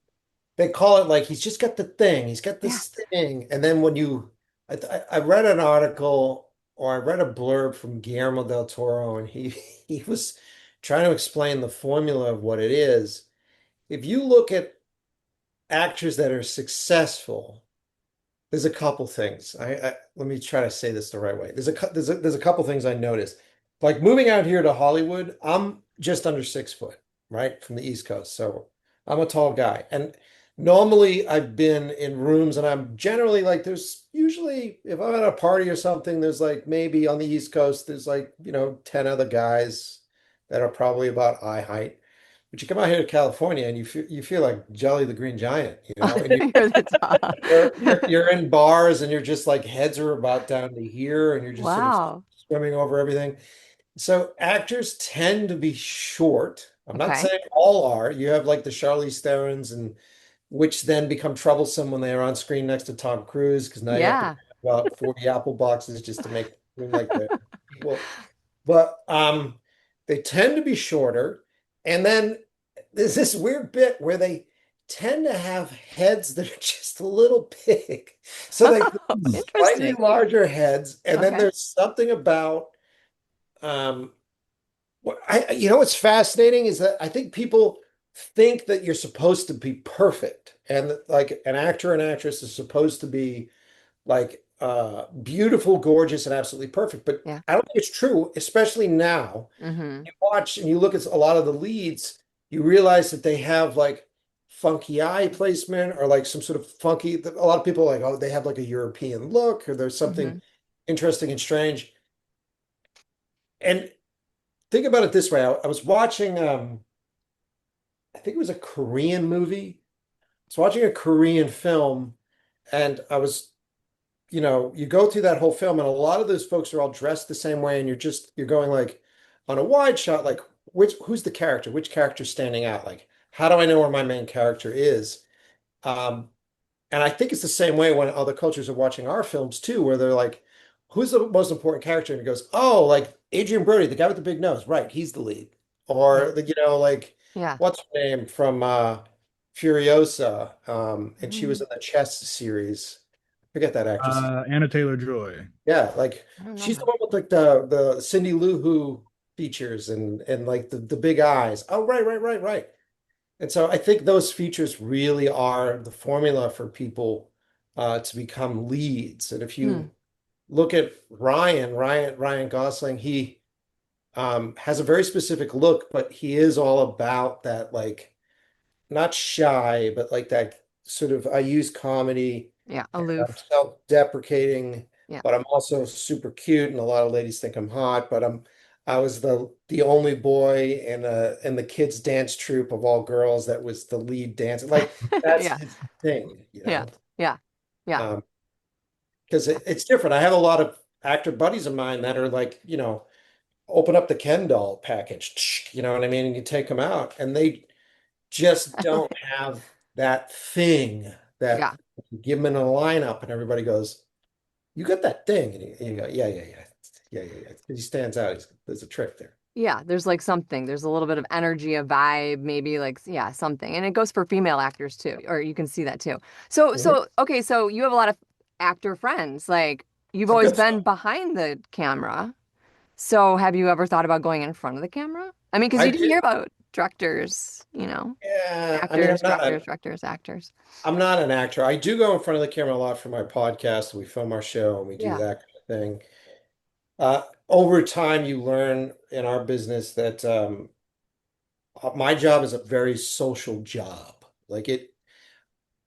they call it like he's just got the thing. He's got yeah. this thing. And then I read an article or I read a blurb from Guillermo del Toro, and he was trying to explain the formula of what it is. If you look at actors that are successful, there's a couple things. Let me try to say this the right way. There's a couple things I noticed. Like moving out here to Hollywood, I'm just under 6 foot, right, from the East Coast. So I'm a tall guy. And normally I've been in rooms and I'm generally like there's usually if I'm at a party or something, there's like maybe on the East Coast, there's like, 10 other guys that are probably about eye height. But you come out here to California and you feel like Jelly the Green Giant, and You're the top. you're in bars and you're just like heads are about down to here and you're just sort of Wow. swimming over everything. So actors tend to be short. I'm not Okay. saying all are. You have like the Charlize Therons and which then become troublesome when they are on screen next to Tom Cruise because now you have to Yeah. pay about 40 Apple boxes just to make them like the people. But they tend to be shorter. And then there's this weird bit where they tend to have heads that are just a little big. So they Oh, slightly interesting. larger heads. And then Okay. there's something about um what's fascinating is that I think people think that you're supposed to be perfect and that, like an actor and actress is supposed to be like beautiful, gorgeous, and absolutely perfect. But Yeah. I don't think it's true, especially now. Mm-hmm. You watch and you look at a lot of the leads, you realize that they have like funky eye placement or like some sort of funky. A lot of people are like, oh, they have like a European look or there's something Mm-hmm. interesting and strange. And think about it this way. I was watching, I think it was a Korean movie. I was watching a Korean film and you go through that whole film and a lot of those folks are all dressed the same way and you're going like on a wide shot like who's the character, which character's standing out, like how do I know where my main character is? um and I think it's the same way when other cultures are watching our films too, where they're like, who's the most important character? And it goes, oh, like Adrian Brody, the guy with the big nose, right, he's the lead. Yeah. Or like Yeah. what's her name from Furiosa, and she was Mm, in the chess series. I forget that actress. Anna Taylor-Joy. Yeah, like I don't know she's the her. one with like the Cindy Lou Who features and like the big eyes. Oh, right, right, right, right. And so I think those features really are the formula for people to become leads. And if Hmm. you look at Ryan Gosling, he has a very specific look, but he is all about that like not shy, but like that sort of I use comedy. Yeah. I'm Aloof. self-deprecating, Yeah. but I'm also super cute, and a lot of ladies think I'm hot. But I was the only boy in the kids' dance troupe of all girls that was the lead dancer. Like that's Yeah. his thing, Yeah. Yeah. Yeah. Um, because it's different. I have a lot of actor buddies of mine that are like, open up the Ken doll package, you know what I mean? And you take them out, and they just don't have that thing that Yeah. you give them in a lineup, and everybody goes, "You got that thing," and you go, "Yeah, yeah, yeah, yeah, yeah, yeah." He stands out. There's a trick there. Yeah, there's like something. There's a little bit of energy, a vibe, maybe like yeah, something. And it goes for female actors too, or you can see that too. So Mhm. so okay, so you have a lot of actor friends. Like you've It's a always good been stuff. behind the camera. So have you ever thought about going in front of the camera? I mean, because I you do did. hear about directors, Yeah, I mean, actors, directors, actors. I'm not an actor. I do go in front of the camera a lot for my podcast. We film our show and we do Yeah. that kind of thing. Over time, you learn in our business that my job is a very social job.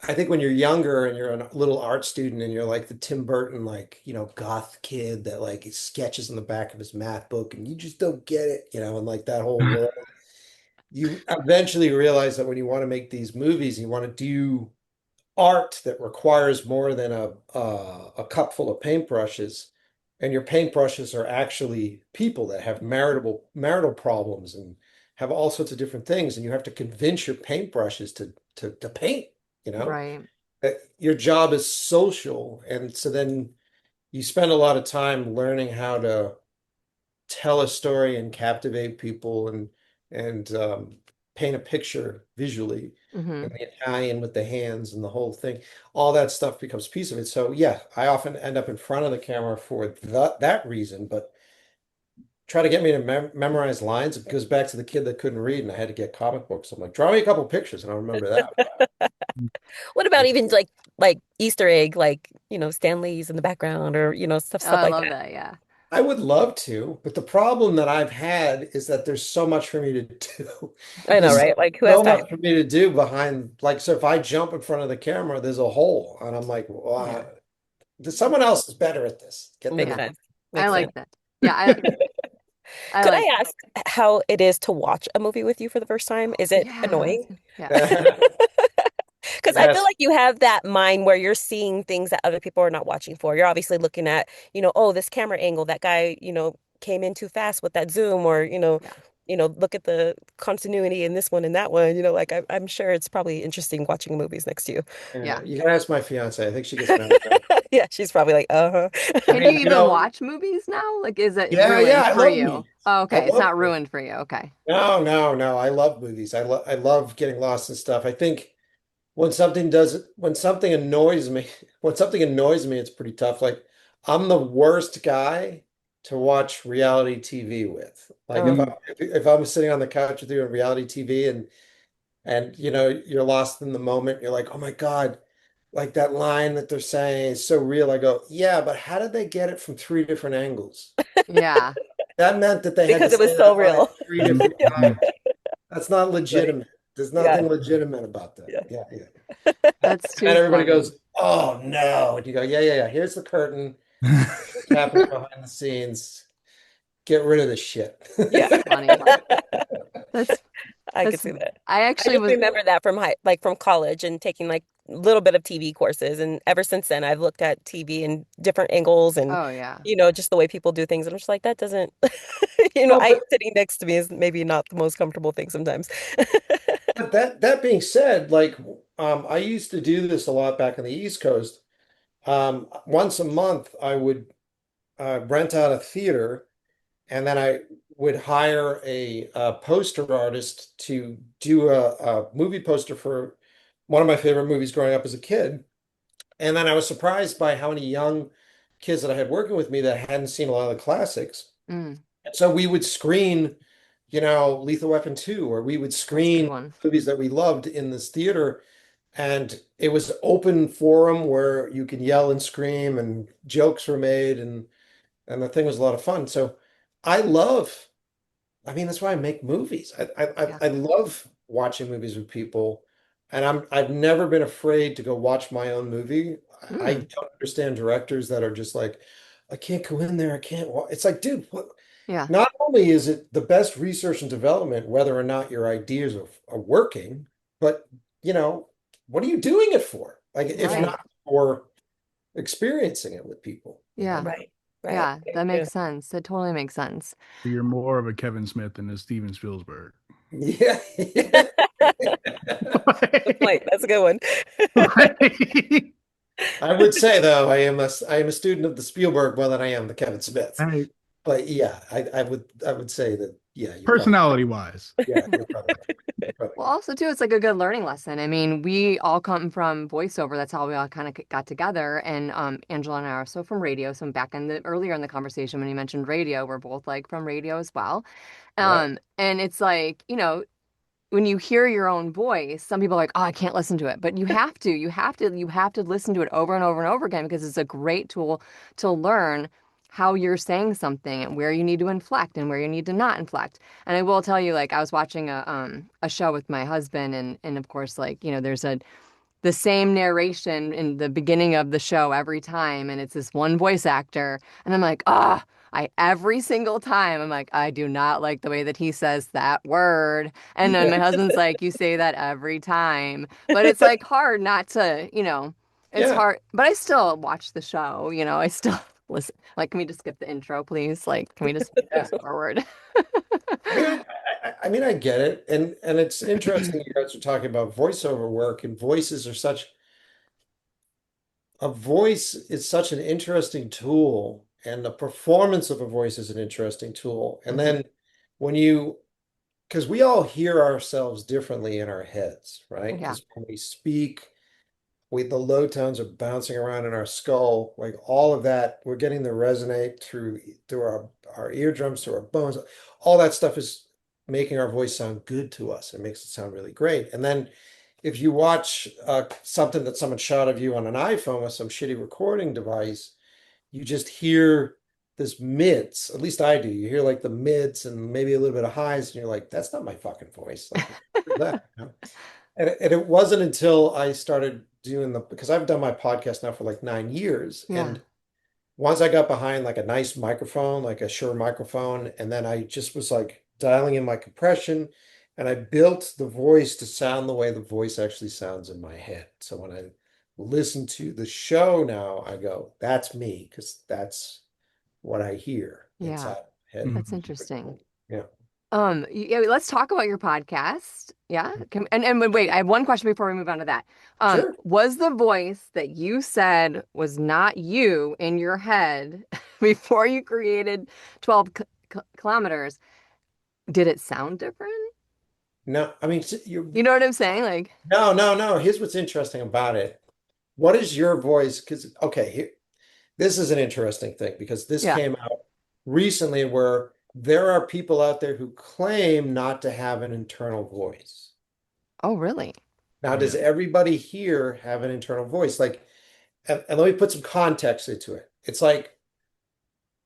I think when you're younger and you're a little art student and you're like the Tim Burton, like, goth kid that like sketches in the back of his math book and you just don't get it, and like that whole world. You eventually realize that when you want to make these movies, you want to do art that requires more than a cup full of paintbrushes, and your paintbrushes are actually people that have marital problems and have all sorts of different things, and you have to convince your paintbrushes to paint, you know? Right. Your job is social, and so then you spend a lot of time learning how to tell a story and captivate people and paint a picture visually and Hmm. the Italian with the hands and the whole thing. All that stuff becomes a piece of it. So yeah, I often end up in front of the camera for that reason, but try to get me to memorize lines. It goes back to the kid that couldn't read and I had to get comic books. I'm like, draw me a couple pictures and I'll remember that. What about even like Easter egg, like, Stan Lee's in the background or, stuff Oh, stuff I like love that. that. Yeah. I would love to, but the problem that I've had is that there's so much for me to do. I know, There's right? Like who has so time? much for me to do behind, like, so if I jump in front of the camera, there's a hole, and I'm like, well, Yeah. someone else is better at this. Get them Makes Yeah. in. sense. I Makes sense. like that. Yeah, I Could like I that. ask how it is to watch a movie with you for the first time? Is it Yeah. annoying? Yeah. Because I feel Yes. like you have that mind where you're seeing things that other people are not watching for. You're obviously looking at, oh, this camera angle, that guy, came in too fast with that zoom, or, Yeah. look at the continuity in this one and that one. Like I'm sure it's probably interesting watching movies next to you. Yeah. You can ask my fiance. I think she gets mad at that. Yeah, she's probably like, uh-huh. I Can you mean, even watch movies now? Like, is it yeah, ruined I for love you? movies. Oh, I okay. It's love not movies. ruined for you. Okay. No, no, no. I love movies. I love getting lost in stuff. I think when something annoys me, when something annoys me, it's pretty tough. Like I'm the worst guy to watch reality TV with. Like Oh, if I'm sitting on the couch with you on reality TV and you're lost in the moment, you're like, oh my God, like that line that they're saying is so real. I go, yeah, but how did they get it from three different angles? Yeah. That meant that they had to because it was say so that line real. three different Yeah, times. That's not funny. legitimate. There's Yeah, nothing legitimate about that. yeah. Yeah, yeah. That's And too everybody funny. goes, "Oh no!" And you go, "Yeah, yeah, yeah. Here's the curtain. What's happening behind the scenes? Get rid of this shit." Yeah. That's funny. That's I could that's see that. I I actually just was remember that from like from college and taking like a little bit of TV courses. And ever since then, I've looked at TV in different angles and, oh yeah. just the way people do things. And I'm just like, that doesn't, Well, I sitting next to me is maybe not the most comfortable thing sometimes. but that being said, like I used to do this a lot back on the East Coast. Once a month, I would rent out a theater, and then I would hire a poster artist to do a movie poster for one of my favorite movies growing up as a kid. And then I was surprised by how many young kids that I had working with me that hadn't seen a lot of the classics. Mm, And so we would screen, Lethal Weapon 2, or we would that's a good screen one. movies that we loved in this theater. And it was open forum where you could yell and scream and jokes were made and the thing was a lot of fun. So I love I mean, that's why I make movies. Yeah. I love watching movies with people, and I've never been afraid to go watch my own movie. I Mm, don't understand directors that are just like, I can't go in there. I can't It's like, dude, yeah. not only is it the best research and development, whether or not your ideas are working, but what are you doing it for? Like, if Yeah. Right. not for experiencing it with people, you Yeah. know? Right. Right. Yeah. That makes sense. That totally makes sense. You're more of a Kevin Smith than a Steven Spielberg. Yeah. Yeah. Good point. That's a good one. Right. I would say though, I am a student of the Spielberg more than I am the Kevin Smith. Right. But yeah, I would say that Yeah, you're probably personality wise. yeah, you're probably right. You're probably Well, right. also too, it's like a good learning lesson. I mean, we all come from voiceover. That's how we all kind of got together. And Angela and I are so from radio. So back in the earlier in the conversation when you mentioned radio, we're both like from radio as well. Right. And it's like, when you hear your own voice, some people are like, oh, I can't listen to it. But you have to listen to it over and over and over again because it's a great tool to learn how you're saying something and where you need to inflect and where you need to not inflect. And I will tell you, like, I was watching a show with my husband and of course, like, there's the same narration in the beginning of the show every time, and it's this one voice actor, and I'm like, I every single time I'm like, I do not like the way that he says that word. And then my husband's like, you say that every time. But it's like hard not to, it's Yeah. hard, but I still watch the show, I still listen. Like, can we just skip the intro, please? Like, can we just Yeah. fast forward? I mean, I get it, and it's interesting you guys are talking about voiceover work, and voices are such a voice is such an interesting tool, and the performance of a voice is an interesting tool. And Hmm. then when you, because we all hear ourselves differently in our heads, right? Yeah. Because when we speak, the low tones are bouncing around in our skull, like all of that, we're getting the resonate through our eardrums, through our bones. All that stuff is making our voice sound good to us. It makes it sound really great. And then if you watch something that someone shot of you on an iPhone with some shitty recording device, you just hear this mids. At least I do. You hear like the mids and maybe a little bit of highs, and you're like, that's not my fucking voice. Like, where's that? And it wasn't until I started doing because I've done my podcast now for like 9 years. Yeah. And once I got behind like a nice microphone, like a Shure microphone, and then I just was like dialing in my compression and I built the voice to sound the way the voice actually sounds in my head. So when I listen to the show now, I go, that's me, because that's what I hear Yeah. inside my head. That's Mhm. Pretty interesting. cool. Yeah, Yeah, let's talk about your podcast. Yeah. And wait, I have one question before we move on to that. sure. Was the voice that you said was not you in your head before you created 12 kilometers, did it sound different? No, I mean, You know what I'm saying? Like, no. Here's what's interesting about it. What is your voice? Because, okay, this is an interesting thing because this yeah. came out recently where there are people out there who claim not to have an internal voice. Oh, really? Now, does Yeah. everybody here have an internal voice? Like, and let me put some context into it. It's like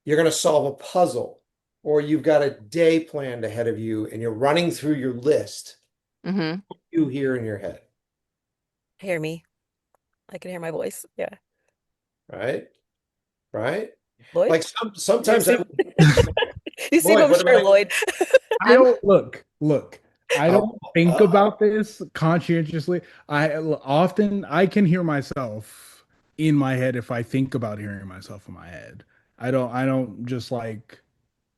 you're going to solve a puzzle, or you've got a day planned ahead of you, and you're running through your list. Mm-hmm. You hear in your head, Hear me. I can hear my voice. Yeah. right? Right? Lloyd? Like You sometimes I see, would, you see Lloyd, what I'm what sure, about Lloyd. I I'm don't look. I oh, don't think oh, about this conscientiously. I can hear myself in my head if I think about hearing myself in my head. I don't just like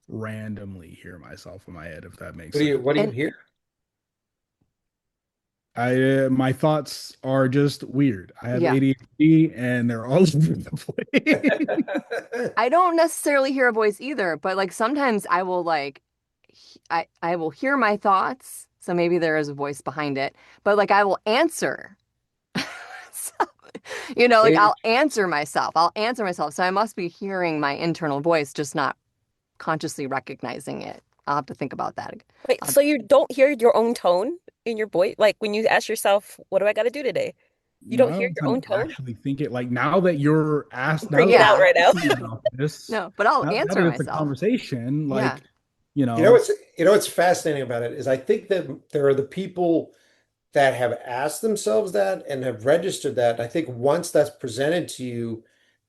randomly hear myself in my head, if that makes sense. what do you and hear? My thoughts are just weird. I have yeah. ADHD and they're all over the place. I don't necessarily hear a voice either, but like sometimes I will like I will hear my thoughts, so maybe there is a voice behind it, but like I will answer. So, like See, I'll answer myself. I'll answer myself. So I must be hearing my internal voice, just not consciously recognizing it. I'll have to think about that. Wait, Uh, so you don't hear your own tone in your voice? Like when you ask yourself, what do I got to do today? You No, don't I hear don't your own tone? actually think it. Like now that you're asked, now Bring that it out yeah. right we're now. talking about this, No, but I'll now answer that it's a myself. conversation, Yeah. like, you know what's what's fascinating about it is I think that there are the people that have asked themselves that and have registered that. I think once that's presented to you,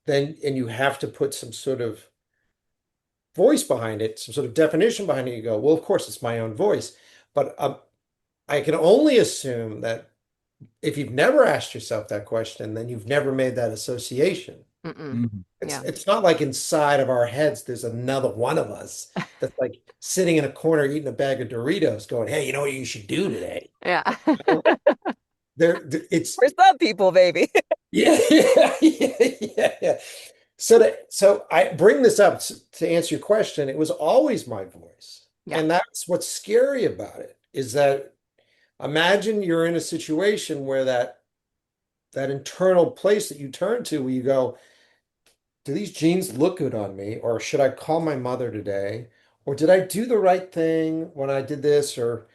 then and you have to put some sort of voice behind it, some sort of definition behind it, you go, well, of course, it's my own voice. But I can only assume that if you've never asked yourself that question, then you've never made that association. Mm-mm. Mhm. It's Yeah. it's not like inside of our heads there's another one of us that's like sitting in a corner eating a bag of Doritos going, hey, you know what you should do today? Yeah. It's For some people, baby. yeah, yeah. So I bring this up to answer your question. It was always my voice. Yeah. And that's what's scary about it, is that imagine you're in a situation where that internal place that you turn to where you go, do these jeans look good on me? Or should I call my mother today? Or did I do the right thing when I did this? Or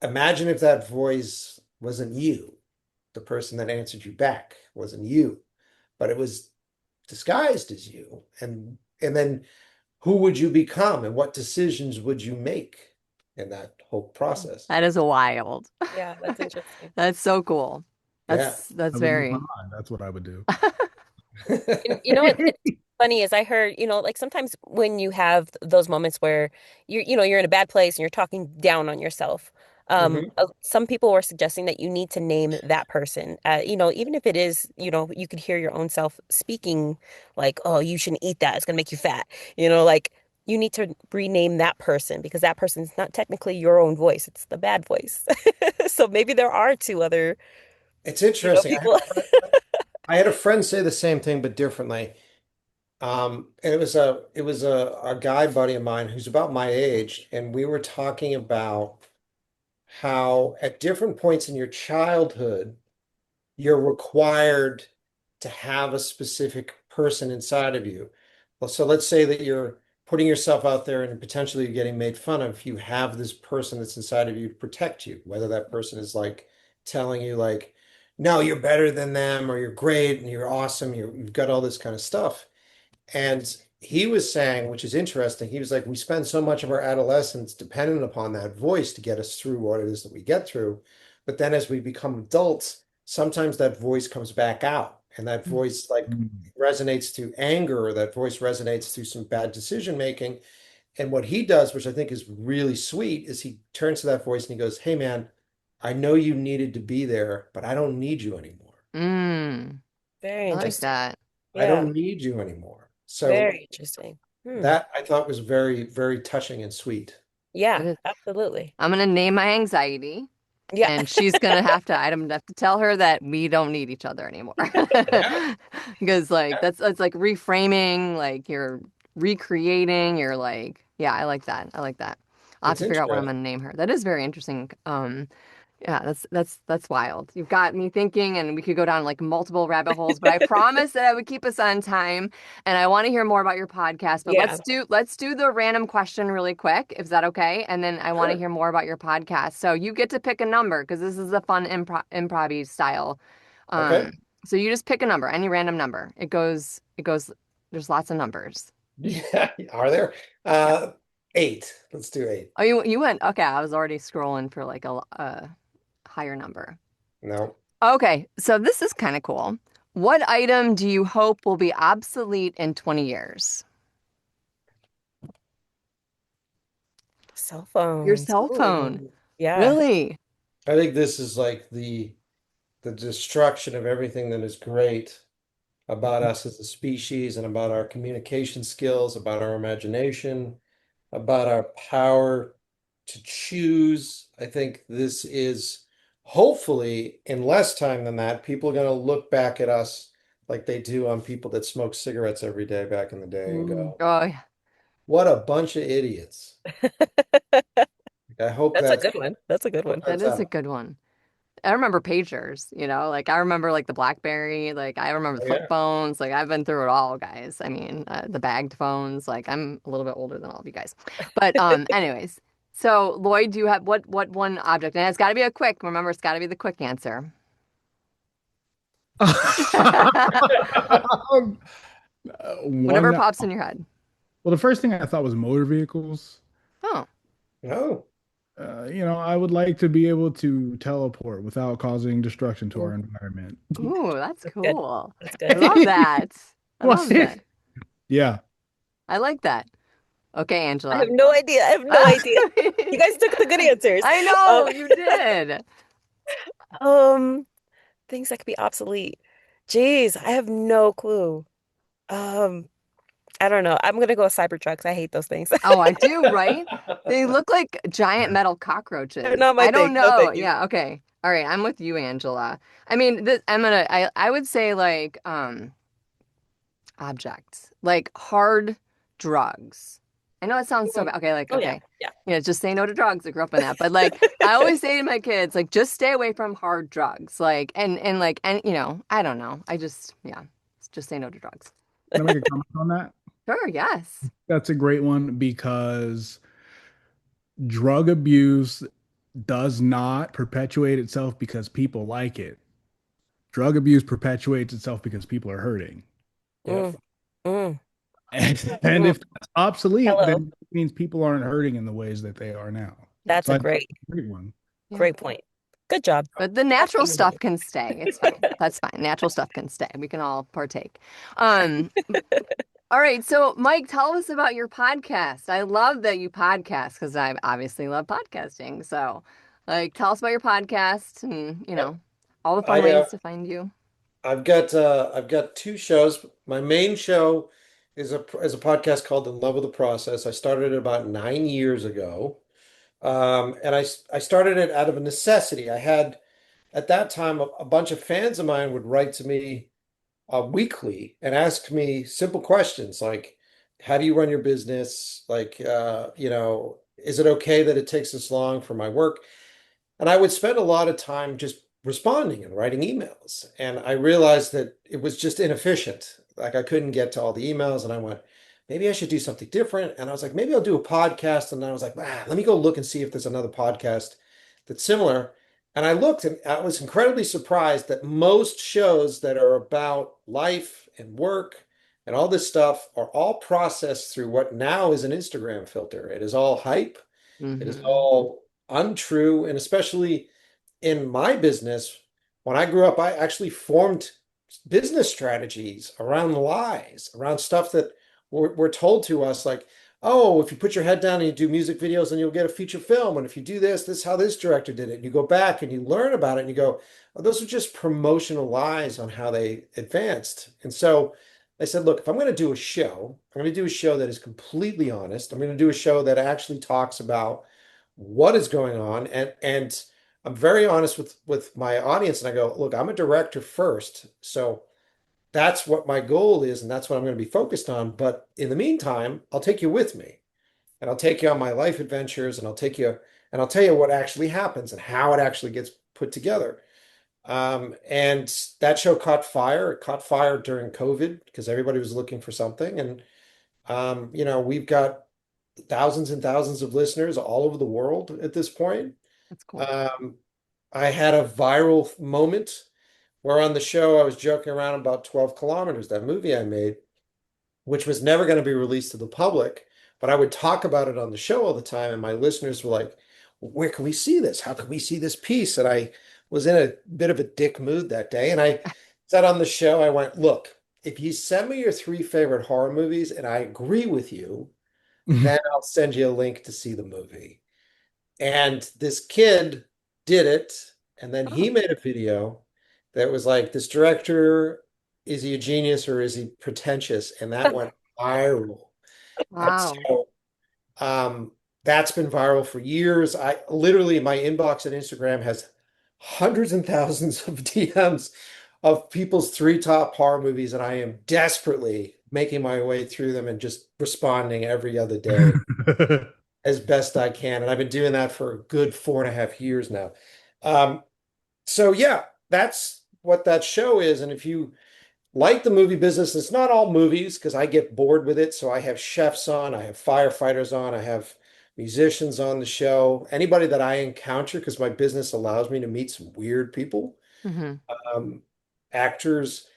imagine if that voice wasn't you, the person that answered you back wasn't you, but it was disguised as you. And then who would you become and what decisions would you make in that whole process? That is wild. Yeah, that's interesting. That's so cool. Yeah. That's I would lose my very mind. That's what I would do. And you know what? It's funny is I heard, like sometimes when you have those moments where you're in a bad place and you're talking down on yourself, Mhm. some people were suggesting that you need to name that person. Even if it is, you could hear your own self speaking like, "Oh, you shouldn't eat that. It's gonna make you fat." Like you need to rename that person because that person's not technically your own voice. It's the bad voice. So maybe there are two other, It's interesting. people. I had a friend say the same thing but differently. And it was a guy buddy of mine who's about my age, and we were talking about how at different points in your childhood you're required to have a specific person inside of you. Well, so let's say that you're putting yourself out there and potentially you're getting made fun of. You have this person that's inside of you to protect you, whether that person is like telling you like, no, you're better than them, or you're great and you're awesome, you've got all this kind of stuff. And he was saying, which is interesting, he was like, we spend so much of our adolescence dependent upon that voice to get us through what it is that we get through. But then as we become adults, sometimes that voice comes back out and that voice like Mm. resonates through anger, or that voice resonates through some bad decision making. And what he does, which I think is really sweet, is he turns to that voice and he goes, hey man, I know you needed to be there, but I don't need you anymore. mm, Very I like interesting. that. I Yeah, don't need you anymore. So very interesting. Hmm. that I thought was very, very touching and sweet. That Yeah, is, absolutely. I'm gonna name my anxiety. Yeah. And she's gonna have to, I'm gonna have to tell her that we don't need each other anymore. Yeah, Because like yeah. that's like reframing, like you're recreating, you're like, yeah, I like that. I like that. I'll have It's to figure out what I'm interesting. gonna name her. That is very interesting. Yeah, that's wild. You've got me thinking, and we could go down like multiple rabbit holes, but I promised that I would keep us on time, and I want to hear more about your podcast. But Yeah. let's do the random question really quick, if that okay? And then I want to Sure. hear more about your podcast. So you get to pick a number because this is a fun improv style. Okay. Um, so you just pick a number, any random number. It goes. There's lots of numbers. Yeah. Are there? Yeah. Uh, eight. Let's do eight. Oh, you went. Okay, I was already scrolling for like a higher number. No. Okay, so this is kind of cool. What item do you hope will be obsolete in 20 years? Cell Your phones. cell phone. Ooh. Yeah. Really? I think this is like the destruction of everything that is great about us as a species and about our communication skills, about our imagination, about our power to choose. I think this is hopefully in less time than that, people are going to look back at us like they do on people that smoke cigarettes every day back in the day and Mm. go, Oh, yeah. what a bunch of idiots. I hope That's a that's good one. That's a good hope one. That that's is a out. good one. I remember pagers, like I remember like the BlackBerry, like I remember the Oh, flip yeah. phones, like I've been through it all, guys. I mean, the bagged phones, like I'm a little bit older than all of you guys. But anyways, so Lloyd, do you have what one object? And it's got to be a quick, remember, it's got to be the quick answer. Whatever One, pops in your head. well, the first thing I thought was motor vehicles. Oh. No. I would like to be able to teleport without causing destruction to our Ooh, environment. Ooh, that's that's good. cool. That's I good. love that. I Well, love that. yeah. I like that. Okay, I have Angela. no idea. I have no idea. You guys took the good answers. I Um, know you did. um, things that could be obsolete. Jeez, I have no clue. Um, I don't know. I'm gonna go with Cybertrucks. I hate those things. Oh, I do, right? They look like giant metal They're cockroaches. not my I don't thing. No, know. thank you. Yeah, okay. All right, I'm with you, Angela. I mean, I would say like objects, like hard drugs. I know it sounds so Mhm. bad. Okay, like, Oh yeah, okay. yeah. Yeah, just say no to drugs. I grew up in that. But like I always say to my kids, like just stay away from hard drugs. Like and like and I don't know. I just yeah, just say no to drugs. Can I make a comment on that? Sure, yes. That's a great one because drug abuse does not perpetuate itself because people like it. Drug abuse perpetuates itself because people are hurting. Yeah. Mm, mm, And mm. if that's obsolete, Hello. then it means people aren't hurting in the ways that they are now. That's So a I think great, that's a great one. Yeah. great point. Good job. But the Happy natural you did stuff can stay. It's fine. That's fine. Natural stuff can stay. We can all partake. Um, it. all right. So, Mike, tell us about your podcast. I love that you podcast because I obviously love podcasting. So, like, tell us about your podcast and, Yep. all the fun I ways to find you. I've got two shows. My main show is a podcast called In Love with the Process. I started it about 9 years ago. And I started it out of a necessity. I had at that time a bunch of fans of mine would write to me weekly and ask me simple questions like, how do you run your business? Like, is it okay that it takes this long for my work? And I would spend a lot of time just responding and writing emails. And I realized that it was just inefficient. Like I couldn't get to all the emails. And I went, maybe I should do something different. And I was like, maybe I'll do a podcast. And I was like, let me go look and see if there's another podcast that's similar. And I looked and I was incredibly surprised that most shows that are about life and work and all this stuff are all processed through what now is an Instagram filter. It is all hype. It is Hmm. all untrue. And especially in my business, when I grew up, I actually formed business strategies around lies, around stuff that were told to us like, oh, if you put your head down and you do music videos, then you'll get a feature film. And if you do this is how this director did it. And you go back and you learn about it and you go, oh, those are just promotional lies on how they advanced. And so I said, look, if I'm going to do a show, I'm going to do a show that is completely honest. I'm going to do a show that actually talks about what is going on and I'm very honest with my audience and I go, look, I'm a director first. So that's what my goal is and that's what I'm going to be focused on. But in the meantime, I'll take you with me and I'll take you on my life adventures and I'll tell you what actually happens and how it actually gets put together. And that show caught fire. It caught fire during COVID because everybody was looking for something. And we've got thousands and thousands of listeners all over the world at this point. That's cool. Um, I had a viral moment where on the show I was joking around about 12 kilometers, that movie I made, which was never going to be released to the public, but I would talk about it on the show all the time, and my listeners were like, where can we see this? How can we see this piece? And I was in a bit of a dick mood that day, and I said on the show, I went, look, if you send me your three favorite horror movies and I agree with you, then I'll send you a link to see the movie. And this kid did it. And then he Oh, made a video that was like, this director, is he a genius or is he pretentious? And that went viral. And wow. so that's been viral for years. I literally, my inbox on Instagram has hundreds and thousands of DMs of people's three top horror movies. And I am desperately making my way through them and just responding every other day as best I can. And I've been doing that for a good 4.5 years now. Um, so yeah, that's what that show is. And if you like the movie business, it's not all movies because I get bored with it. So I have chefs on, I have firefighters on, I have musicians on the show. Anybody that I encounter, because my business allows me to meet some weird people, Hmm. um, actors.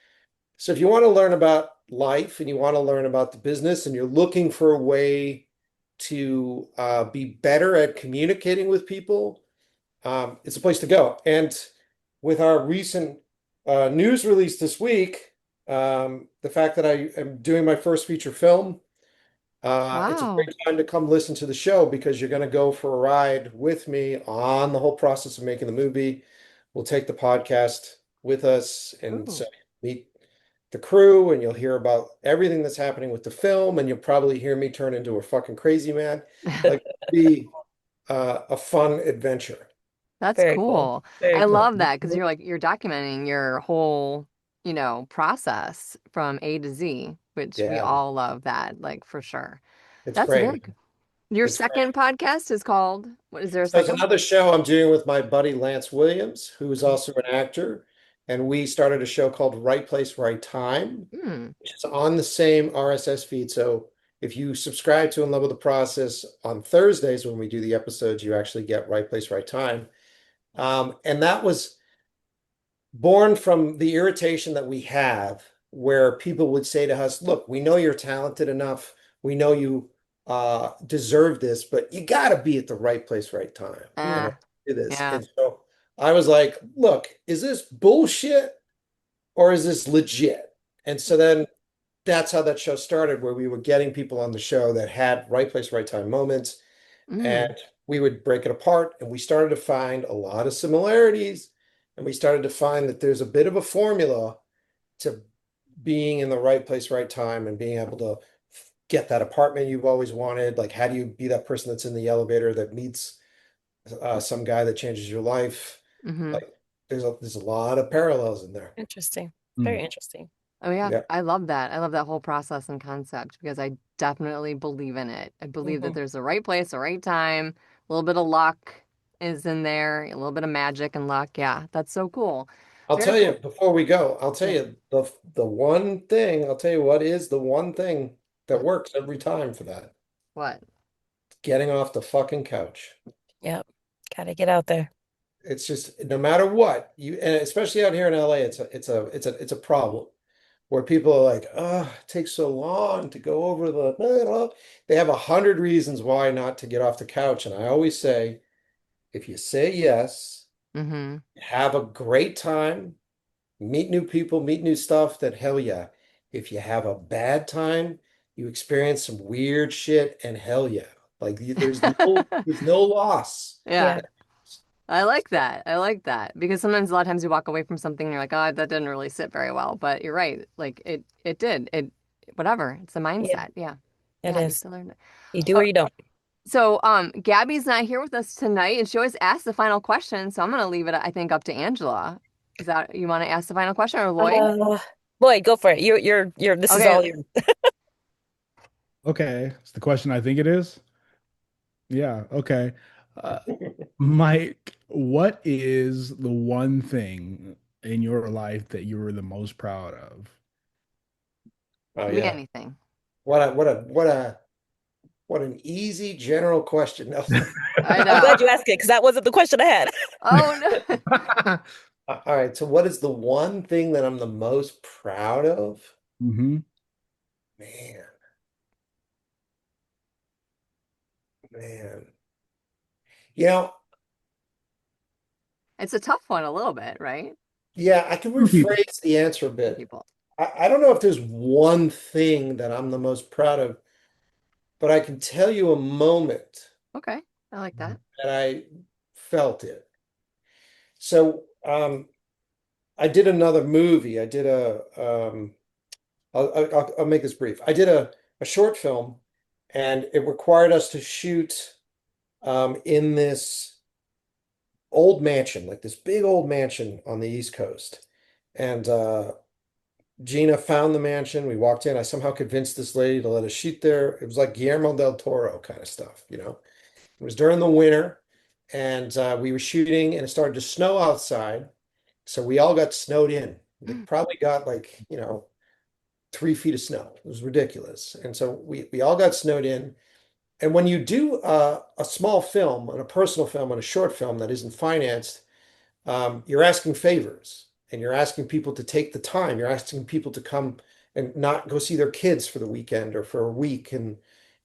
So if you want to learn about life and you want to learn about the business and you're looking for a way to be better at communicating with people, it's a place to go. And with our recent news release this week, the fact that I am doing my first feature film, it's a Wow. great time to come listen to the show because you're going to go for a ride with me on the whole process of making the movie. We'll take the podcast with us, and so Ooh. meet the crew, and you'll hear about everything that's happening with the film, and you'll probably hear me turn into a fucking crazy man. Like, be a fun adventure. That's Very cool. cool. Very I cool. love that because you're documenting your whole, process from A to Z, which we Yeah. all love that, like for sure. It's That's great. very good. Your It's great. second podcast is called, what is there a So it's second one? another show I'm doing with my buddy Lance Williams, who is also an actor. And we started a show called Right Place, Right Time, Hmm. which is on the same RSS feed. So if you subscribe to In Love with the Process on Thursdays when we do the episodes, you actually get Right Place, Right Time. And that was born from the irritation that we have, where people would say to us, look, we know you're talented enough. We know you deserve this, but you got to be at the right place, right time, Ah, do this. yeah. And so I was like, look, is this bullshit or is this legit? And so then that's how that show started, where we were getting people on the show that had right place, right time moments, and Mm, we would break it apart. And we started to find a lot of similarities. And we started to find that there's a bit of a formula to being in the right place, right time, and being able to get that apartment you've always wanted. Like, how do you be that person that's in the elevator that meets some guy that changes your life? hmm. Like, there's a lot of parallels in there. Interesting. Mm. Very interesting. Oh yeah, Yeah. I love that. I love that whole process and concept because I definitely believe in it. I believe that Hmm. there's the right place, the right time, a little bit of luck is in there, a little bit of magic and luck. Yeah, that's so cool. I'll Very tell you cool. before we go, I'll tell Yeah. you the one thing, I'll tell you what is the one thing that works every time for that. What? Getting off the fucking couch. Yep. Gotta get out there. It's just no matter what you, and especially out here in LA, it's a problem where people are like, oh, it takes so long to go over they have 100 reasons why not to get off the couch. And I always say, if you say yes, Mm-hmm. have a great time, meet new people, meet new stuff, then hell yeah. If you have a bad time, you experience some weird shit, and hell yeah. Like there's no loss. Yeah. Yeah. I like that. I like that because sometimes a lot of times you walk away from something and you're like, oh, that didn't really sit very well. But you're right. Like it did. It whatever. It's a Yeah, mindset. Yeah. it Yeah, you is. still learn it. You do or Oh, you don't. so Gabby's not here with us tonight and she always asks the final question, so I'm gonna leave it, I think, up to Angela. Is that you want to ask the final question or Lloyd? Uh, Lloyd, go for it. This is Okay. all you. Okay, it's the question I think it is. Yeah, okay. Uh, Mike, what is the one thing in your life that you were the most proud of? Oh Could be yeah. anything. What an easy general question. No. I I'm glad know. you asked it because that wasn't the question I had. Oh no. All right. So what is the one thing that I'm the most proud of? Hmm. Man, man. You know, It's a tough one a little bit, right? yeah, I can Some people. rephrase the answer a Some bit. people. I don't know if there's one thing that I'm the most proud of, but I can tell you a moment Okay. I like that. that I felt it. So, I did another movie. I did I'll make this brief. I did a short film, and it required us to shoot in this old mansion, like this big old mansion on the East Coast. And Gina found the mansion. We walked in. I somehow convinced this lady to let us shoot there. It was like Guillermo del Toro kind of stuff, you know. It was during the winter, and we were shooting, and it started to snow outside. So we all got snowed in. We probably got like, 3 feet of snow. It was ridiculous. And so we all got snowed in. And when you do a small film, and a personal film, and a short film that isn't financed, you're asking favors and you're asking people to take the time. You're asking people to come and not go see their kids for the weekend or for a week and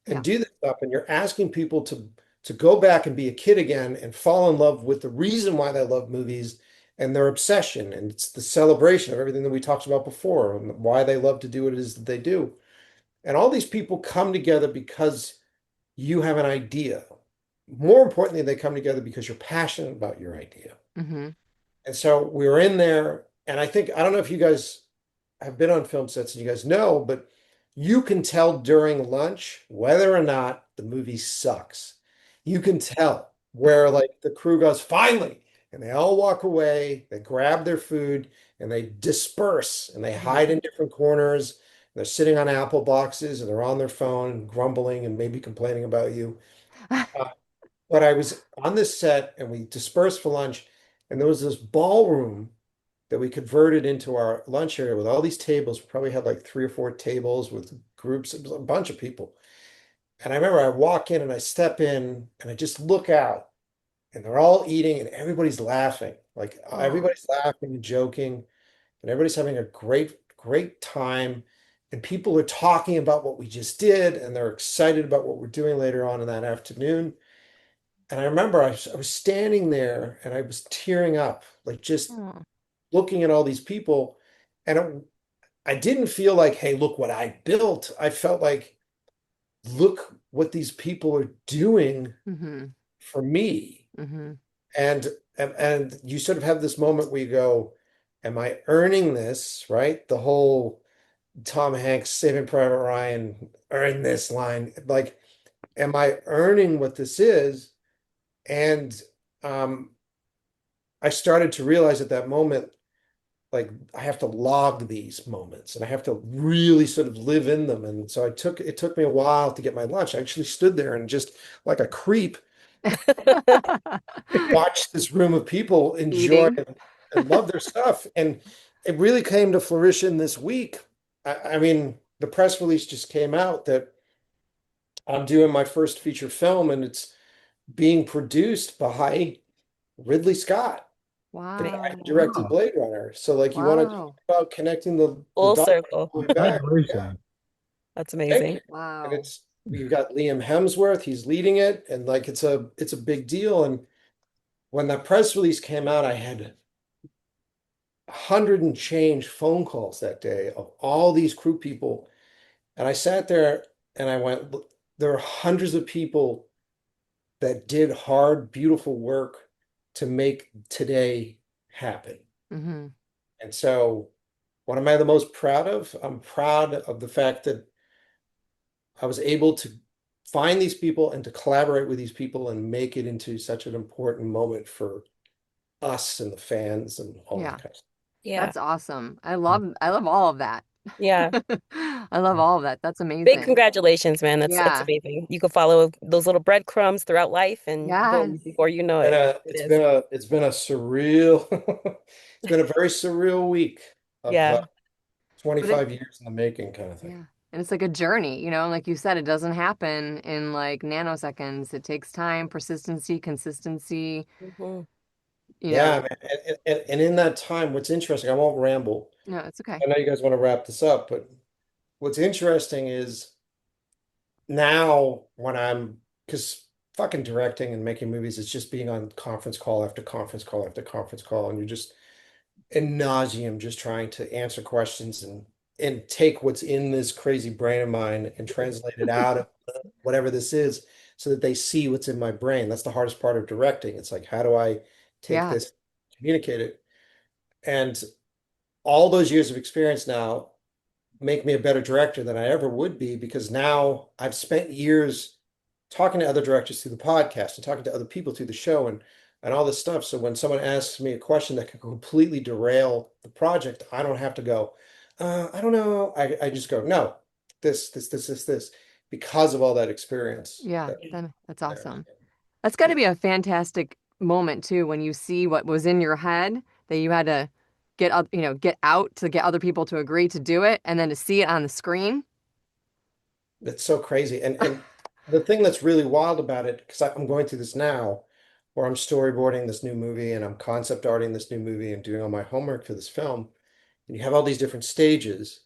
Yeah. do this stuff. And you're asking people to go back and be a kid again and fall in love with the reason why they love movies and their obsession. And it's the celebration of everything that we talked about before and why they love to do what it is that they do. And all these people come together because you have an idea. More importantly, they come together because you're passionate about your idea. Mm-hmm. And so we were in there, and I don't know if you guys have been on film sets and you guys know, but you can tell during lunch whether or not the movie sucks. You can tell where like the crew goes, finally, and they all walk away, they grab their food and they disperse and they Mm-hmm. hide in different corners. They're sitting on Apple boxes and they're on their phone, grumbling and maybe complaining about you. Uh, but I was on this set and we dispersed for lunch, and there was this ballroom that we converted into our lunch area with all these tables. We probably had like 3 or 4 tables with groups, it was a bunch of people. And I remember I walk in and I step in and I just look out and they're all eating and everybody's laughing. Like Oh. everybody's laughing and joking and everybody's having a great time. And people are talking about what we just did and they're excited about what we're doing later on in that afternoon. And I remember I was standing there and I was tearing up, like just Oh. looking at all these people. And I didn't feel like, hey, look what I built. I felt like, look what these people are doing Mm-hmm. for me. Mm-hmm. And you sort of have this moment where you go, am I earning this? Right? The whole Tom Hanks Saving Private Ryan earn this line. Like, am I earning what this is? And um, I started to realize at that moment, like I have to log these moments and I have to really sort of live in them. And so it took me a while to get my lunch. I actually stood there and just like a creep watched this room of people enjoy Eating. and love their stuff. And it really came to fruition this week. I mean, the press release just came out that I'm doing my first feature film and it's being produced by Ridley Scott, the guy who Wow. directed Wow. Blade Runner. So like you want to talk Wow. about connecting the Full dots circle. all the way back. Yeah, Congratulations. That's thank amazing. you. And Wow. it's you've got Liam Hemsworth, he's leading it, and like it's a big deal. And when that press release came out, I had 100 and change phone calls that day of all these crew people. And I sat there and I went, "Look, there are hundreds of people that did hard, beautiful work to make today happen." Mm-hmm. And so, what am I the most proud of? I'm proud of the fact that I was able to find these people and to collaborate with these people and make it into such an important moment for us and the fans and all that Yeah. kind of stuff. Yeah. That's awesome. I love all of that. Yeah. I love all of that. That's Big amazing. congratulations, man. That's Yeah. amazing. You can follow those little breadcrumbs throughout life and Yes. boom, before you know And it, it is. it's been a surreal it's been a very surreal week of Yeah. But it 25 years in the making kind of thing. Yeah. And it's like a journey, and like you said, it doesn't happen in like nanoseconds. It takes time, persistency, consistency, Hmm. you Yeah, know. man. And in that time, what's interesting, I won't ramble. No, it's okay. I know you guys want to wrap this up, but what's interesting is now when I'm, because fucking directing and making movies is just being on conference call after conference call after conference call, and you're just in nauseum just trying to answer questions and take what's in this crazy brain of mine and translate it out of whatever this is so that they see what's in my brain. That's the hardest part of directing. It's like, how do I take Yeah. this, communicate it? And all those years of experience now make me a better director than I ever would be because now I've spent years talking to other directors through the podcast and talking to other people through the show and all this stuff. So when someone asks me a question that could completely derail the project, I don't have to go, I don't know. I just go, no, this, because of all that experience Yeah. that Then that's there. awesome. That's got to be a fantastic moment too when you see what was in your head that you had to get up, get out to get other people to agree to do it and then to see it on the screen. It's so crazy. And the thing that's really wild about it, because I'm going through this now, where I'm storyboarding this new movie and I'm concept arting this new movie and doing all my homework for this film, and you have all these different stages,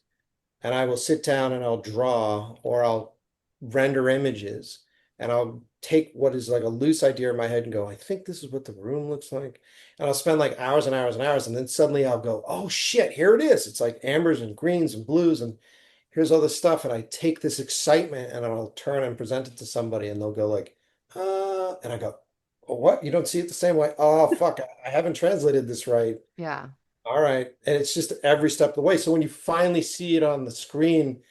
and I will sit down and I'll draw or I'll render images and I'll take what is like a loose idea in my head and go, I think this is what the room looks like. And I'll spend like hours and hours and hours, and then suddenly I'll go, oh shit, here it is. It's like ambers and greens and blues and here's all this stuff, and I take this excitement and I'll turn and present it to somebody, and they'll go like, and I go, oh, what? You don't see it the same way? Oh, fuck, I haven't translated this right. Yeah. All right. And it's just every step of the way. So when you finally see it on the screen,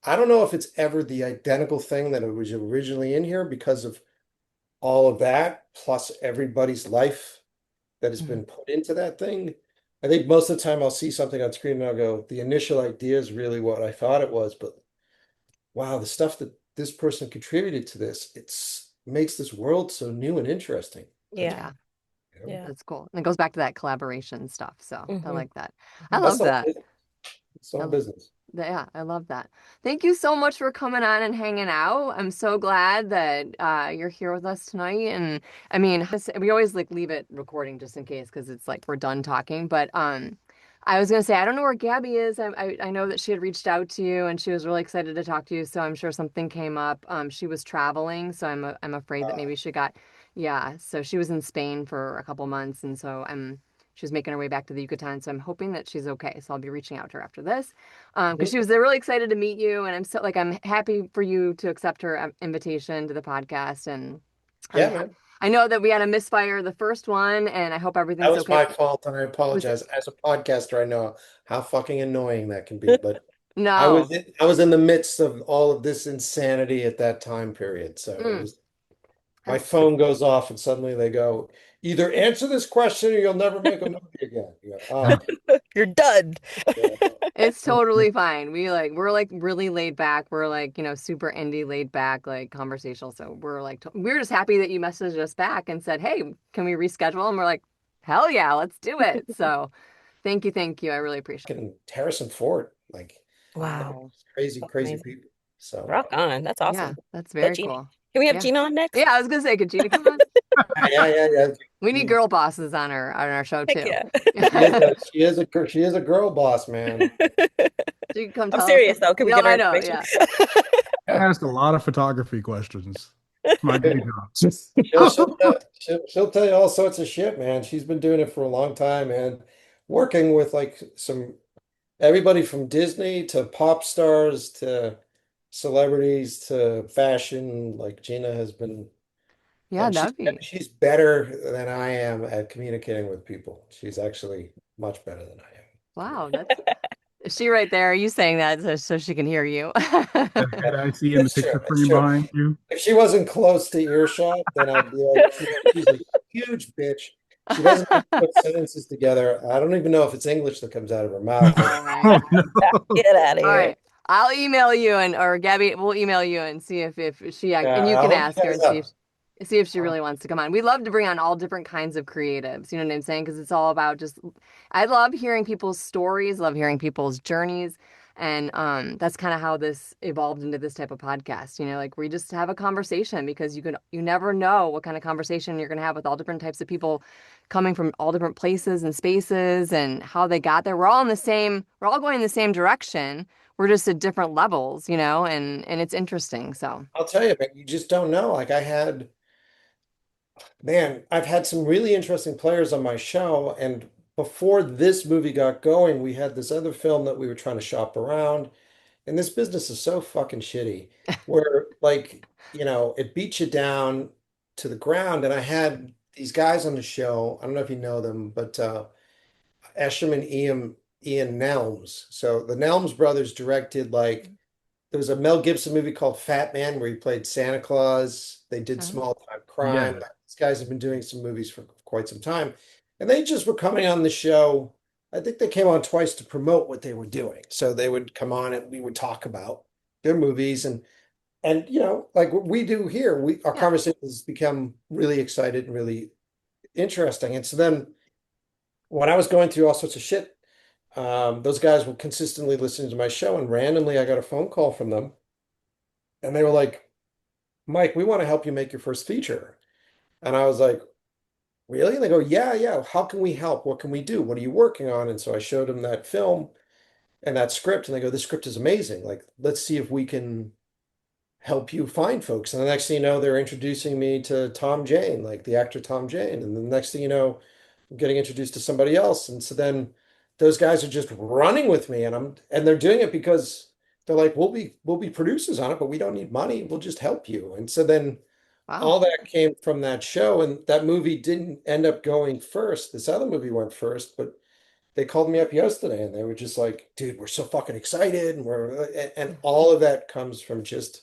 I don't know if it's ever the identical thing that it was originally in here because of all of that, plus everybody's life that has Mhm. been put into that thing. I think most of the time I'll see something on screen and I'll go, the initial idea is really what I thought it was, but wow, the stuff that this person contributed to this, it's makes this world so new and interesting. That's Yeah. Yeah, you know, Yeah. that's cool. And it goes back to that collaboration stuff. So I Hmm. like that. I Hmm. that's love the whole that. business. It's the I, whole business. yeah, I love that. Thank you so much for coming on and hanging out. I'm so glad that you're here with us tonight. And I mean, we always like leave it recording just in case because it's like we're done talking. But I was gonna say I don't know where Gabby is. I know that she had reached out to you and she was really excited to talk to you. So I'm sure something came up. She was traveling, so I'm afraid that maybe she got yeah. So she was in Spain for a couple months, and so I'm. She was making her way back to the Yucatan, so I'm hoping that she's okay. So I'll be reaching out to her after this because Mhm. she was really excited to meet you, and I'm so like I'm happy for you to accept her invitation to the podcast, and Yeah, I'm man. I know that we had a misfire the first one, and I hope That everything's was okay. my fault, and I Was it? apologize. As a podcaster, I know how fucking annoying that can be, but No. I was in the midst of all of this insanity at that time period. So it Mm, was my that's phone goes off and suddenly they go, either answer this question or you'll never make a movie again. You go, oh, okay. You're done. Yeah, it's totally fine. We're like really laid back. We're like, super indie laid back, like conversational. So we're like we're just happy that you messaged us back and said, "Hey, can we reschedule?" And we're like, "Hell yeah, let's do it." So thank you. I really appreciate fucking Harrison Ford, like Wow. crazy, That's crazy amazing. people. So Rock on. That's it. awesome. Yeah, that's Is that very Gina? cool. Can we have Yeah. Gina on Yeah, next? I was gonna say, could Gina come on? yeah. We need She, girl bosses on our show Heck too. yeah. she is a girl boss, man. She can come I'm tell us. serious though. Can we No, get her I know. information? Yeah. I ask a lot of photography questions. It's my day job. She'll tell you all sorts of shit, man. She's been doing it for a long time and working with like some everybody from Disney to pop stars to celebrities to fashion. Like Gina has been, Yeah, and that'd be she's better than I am at communicating with people. She's actually much better than I am. wow. That's she right there. Are you saying that so she can hear you? That head I see in the It's true. picture It's frame true. behind you. If she wasn't close to earshot, then I'd be like, she's a huge bitch. She doesn't know how to put sentences together. I don't even know if it's English that comes out of her mouth. Oh my Oh God. no. Get out of All here. right. I'll email you and or Gabby will email you and see if she Yeah, and you can I'll hook ask you her guys and up. see if she really wants to come on. We love to bring on all different kinds of creatives. You know what I'm saying? Because it's all about just I love hearing people's stories, love hearing people's journeys. And that's kind of how this evolved into this type of podcast, like we just have a conversation because you never know what kind of conversation you're gonna have with all different types of people coming from all different places and spaces and how they got there. We're all going in the same direction. We're just at different levels, and it's interesting. So, I'll tell you, man, you just don't know. Like man, I've had some really interesting players on my show, and before this movie got going, we had this other film that we were trying to shop around. And this business is so fucking shitty where like, it beats you down to the ground. And I had these guys on the show. I don't know if you know them, but Esham and Ian Nelms. So the Nelms brothers directed like there was a Mel Gibson movie called Fat Man where he played Santa Claus. They did uh, Small Time Yeah. Crime. These guys have been doing some movies for quite some time. And they just were coming on the show. I think they came on twice to promote what they were doing. So they would come on and we would talk about their movies and like what we do here, our yeah. conversations become really excited and really interesting. And so then when I was going through all sorts of shit, those guys were consistently listening to my show, and randomly I got a phone call from them, and they were like, "Mike, we want to help you make your first feature." And I was like, "Really?" And they go, "Yeah, yeah. How can we help? What can we do? What are you working on?" And so I showed them that film and that script, and they go, "This script is amazing. Like, let's see if we can help you find folks." And the next thing you know, they're introducing me to Tom Jane, like the actor Tom Jane. And the next thing you know, I'm getting introduced to somebody else. And so then those guys are just running with me and they're doing it because they're like, we'll be producers on it, but we don't need money. We'll just help you. And so then Wow. all that came from that show. And that movie didn't end up going first. This other movie went first, but they called me up yesterday and they were just like, dude, we're so fucking excited. And all of that comes from just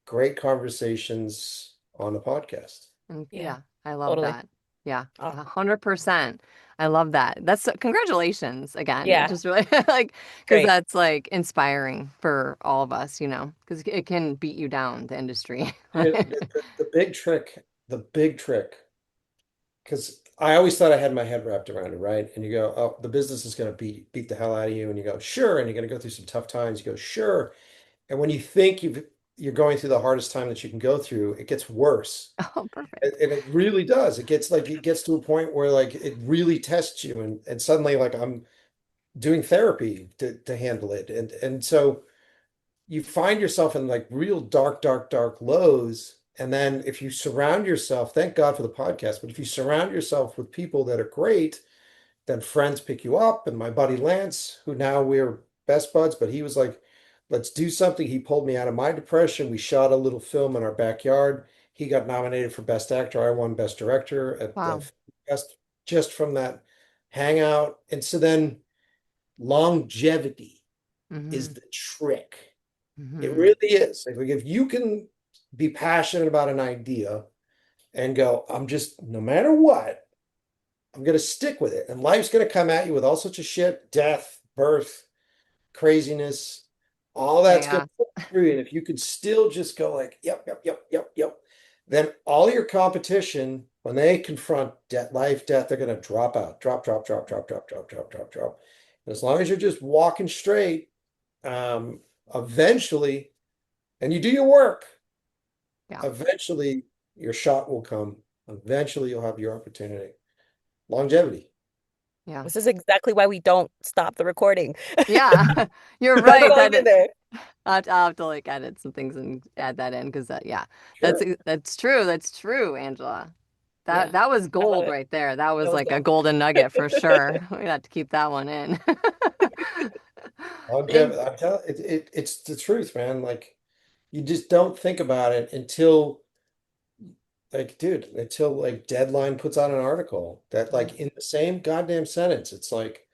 great conversations on a podcast. And Yeah, yeah, I love totally. that. Yeah, Awesome. 100%. I love that. That's congratulations again. It Yeah, just really like because great. that's like inspiring for all of us, because it can beat you down, the industry. The the big trick, because I always thought I had my head wrapped around it, right? And you go, oh, the business is going to beat the hell out of you, and you go, sure, and you're going to go through some tough times. You go, sure, and when you think you're going through the hardest time that you can go through, it gets worse. Oh, perfect. And it really does. It gets to a point where like it really tests you, and suddenly like I'm doing therapy to handle it. And so you find yourself in like real dark, dark, dark lows. And then if you surround yourself, thank God for the podcast, but if you surround yourself with people that are great, then friends pick you up. And my buddy Lance, who now we're best buds, but he was like, let's do something. He pulled me out of my depression. We shot a little film in our backyard. He got nominated for Best Actor. I won Best Director at the Wow. Fest just from that hangout. And so then longevity is Hmm. the trick. It Hmm. really is. Like if you can be passionate about an idea and go, I'm just, no matter what, I'm going to stick with it. And life's going to come at you with all sorts of shit, death, birth, craziness, all that's going to Chaos. put through you. And if you can still just go like, yep, yep, yep, yep, yep, then all your competition, when they confront life, death, they're going to drop out, drop, drop, drop, drop, drop, drop, drop, drop, drop. And as long as you're just walking straight, um, eventually, and you do your work, Yeah. eventually your shot will come. Eventually you'll have your opportunity. Longevity. Yeah. This is exactly why we don't stop the recording. Yeah. You're That's right. going in there. I'll have to like edit some things and add that in because yeah, that's Sure. that's true. That's true, Angela. That Yeah, that was I love gold it. right there. That That was was like a gold. golden nugget for sure. We have to keep that one in. Thank Longevity. I'm telling it's the truth, man. Like you just don't think about it until like, dude, until like Deadline puts out an article that yeah, like in the same goddamn sentence, it's like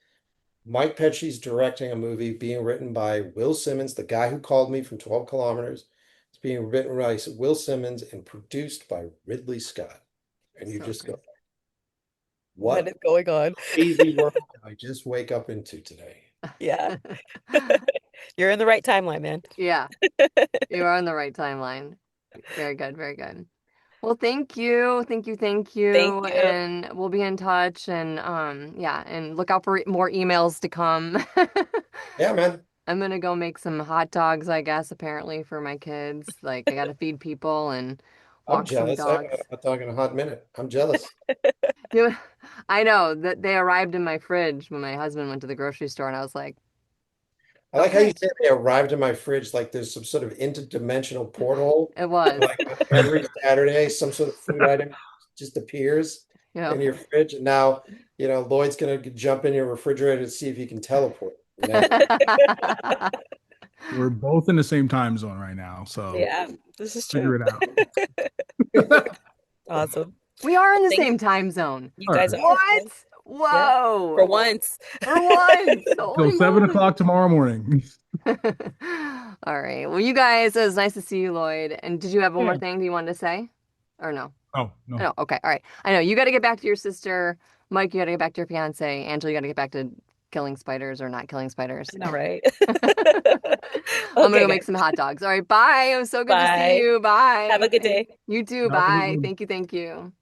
Mike Pecci's directing a movie being written by Will Simmons, the guy who called me from 12 kilometers. It's being written by Will Simmons and produced by Ridley Scott. And you so just go, crazy. What is what going on? crazy world did I just wake up into today? Yeah, you're in the right timeline, man. Yeah, you are on the right timeline. Very good, very good. Well, thank you. Thank you, thank Thank you. you. And we'll be in touch and yeah, and look out for more emails to come. Yeah, man. I'm gonna go make some hot dogs, I guess, apparently for my kids. Like I gotta feed people and I'm walk some jealous. I haven't had dogs. a hot dog in a hot minute. I'm jealous. You I know that they arrived in my fridge when my husband went to the grocery store and I was like, I like how you okay, said they arrived in my fridge like there's some sort of interdimensional portal. it was. Like every Saturday, some sort of food item just appears Yep. in your fridge. And now, Lloyd's gonna jump in your refrigerator to see if he can teleport. We're both in the same time zone right now, so Yeah, this is true. figure it out. Awesome. We are in the Thank same time zone. you All guys right. are. Yeah. What? Yeah. For Whoa. once. For once. Till Holy 7 o'clock moly. tomorrow morning. All right. Well, you guys, it was nice to see you, Lloyd. And did you have one more Yeah. thing you wanted to say? Or no? Oh, no. No. Okay. All right. I know you got to get back to your sister. Mike, you got to get back to your fiance. Angela, you got to get back to killing spiders or not killing spiders. I know, right? I'm gonna Okay, go make guys. some hot dogs. All right. Bye. It was so good to see Bye. you. Have a Bye. good day. You too. Have a good Bye. one. Thank you. Thank you.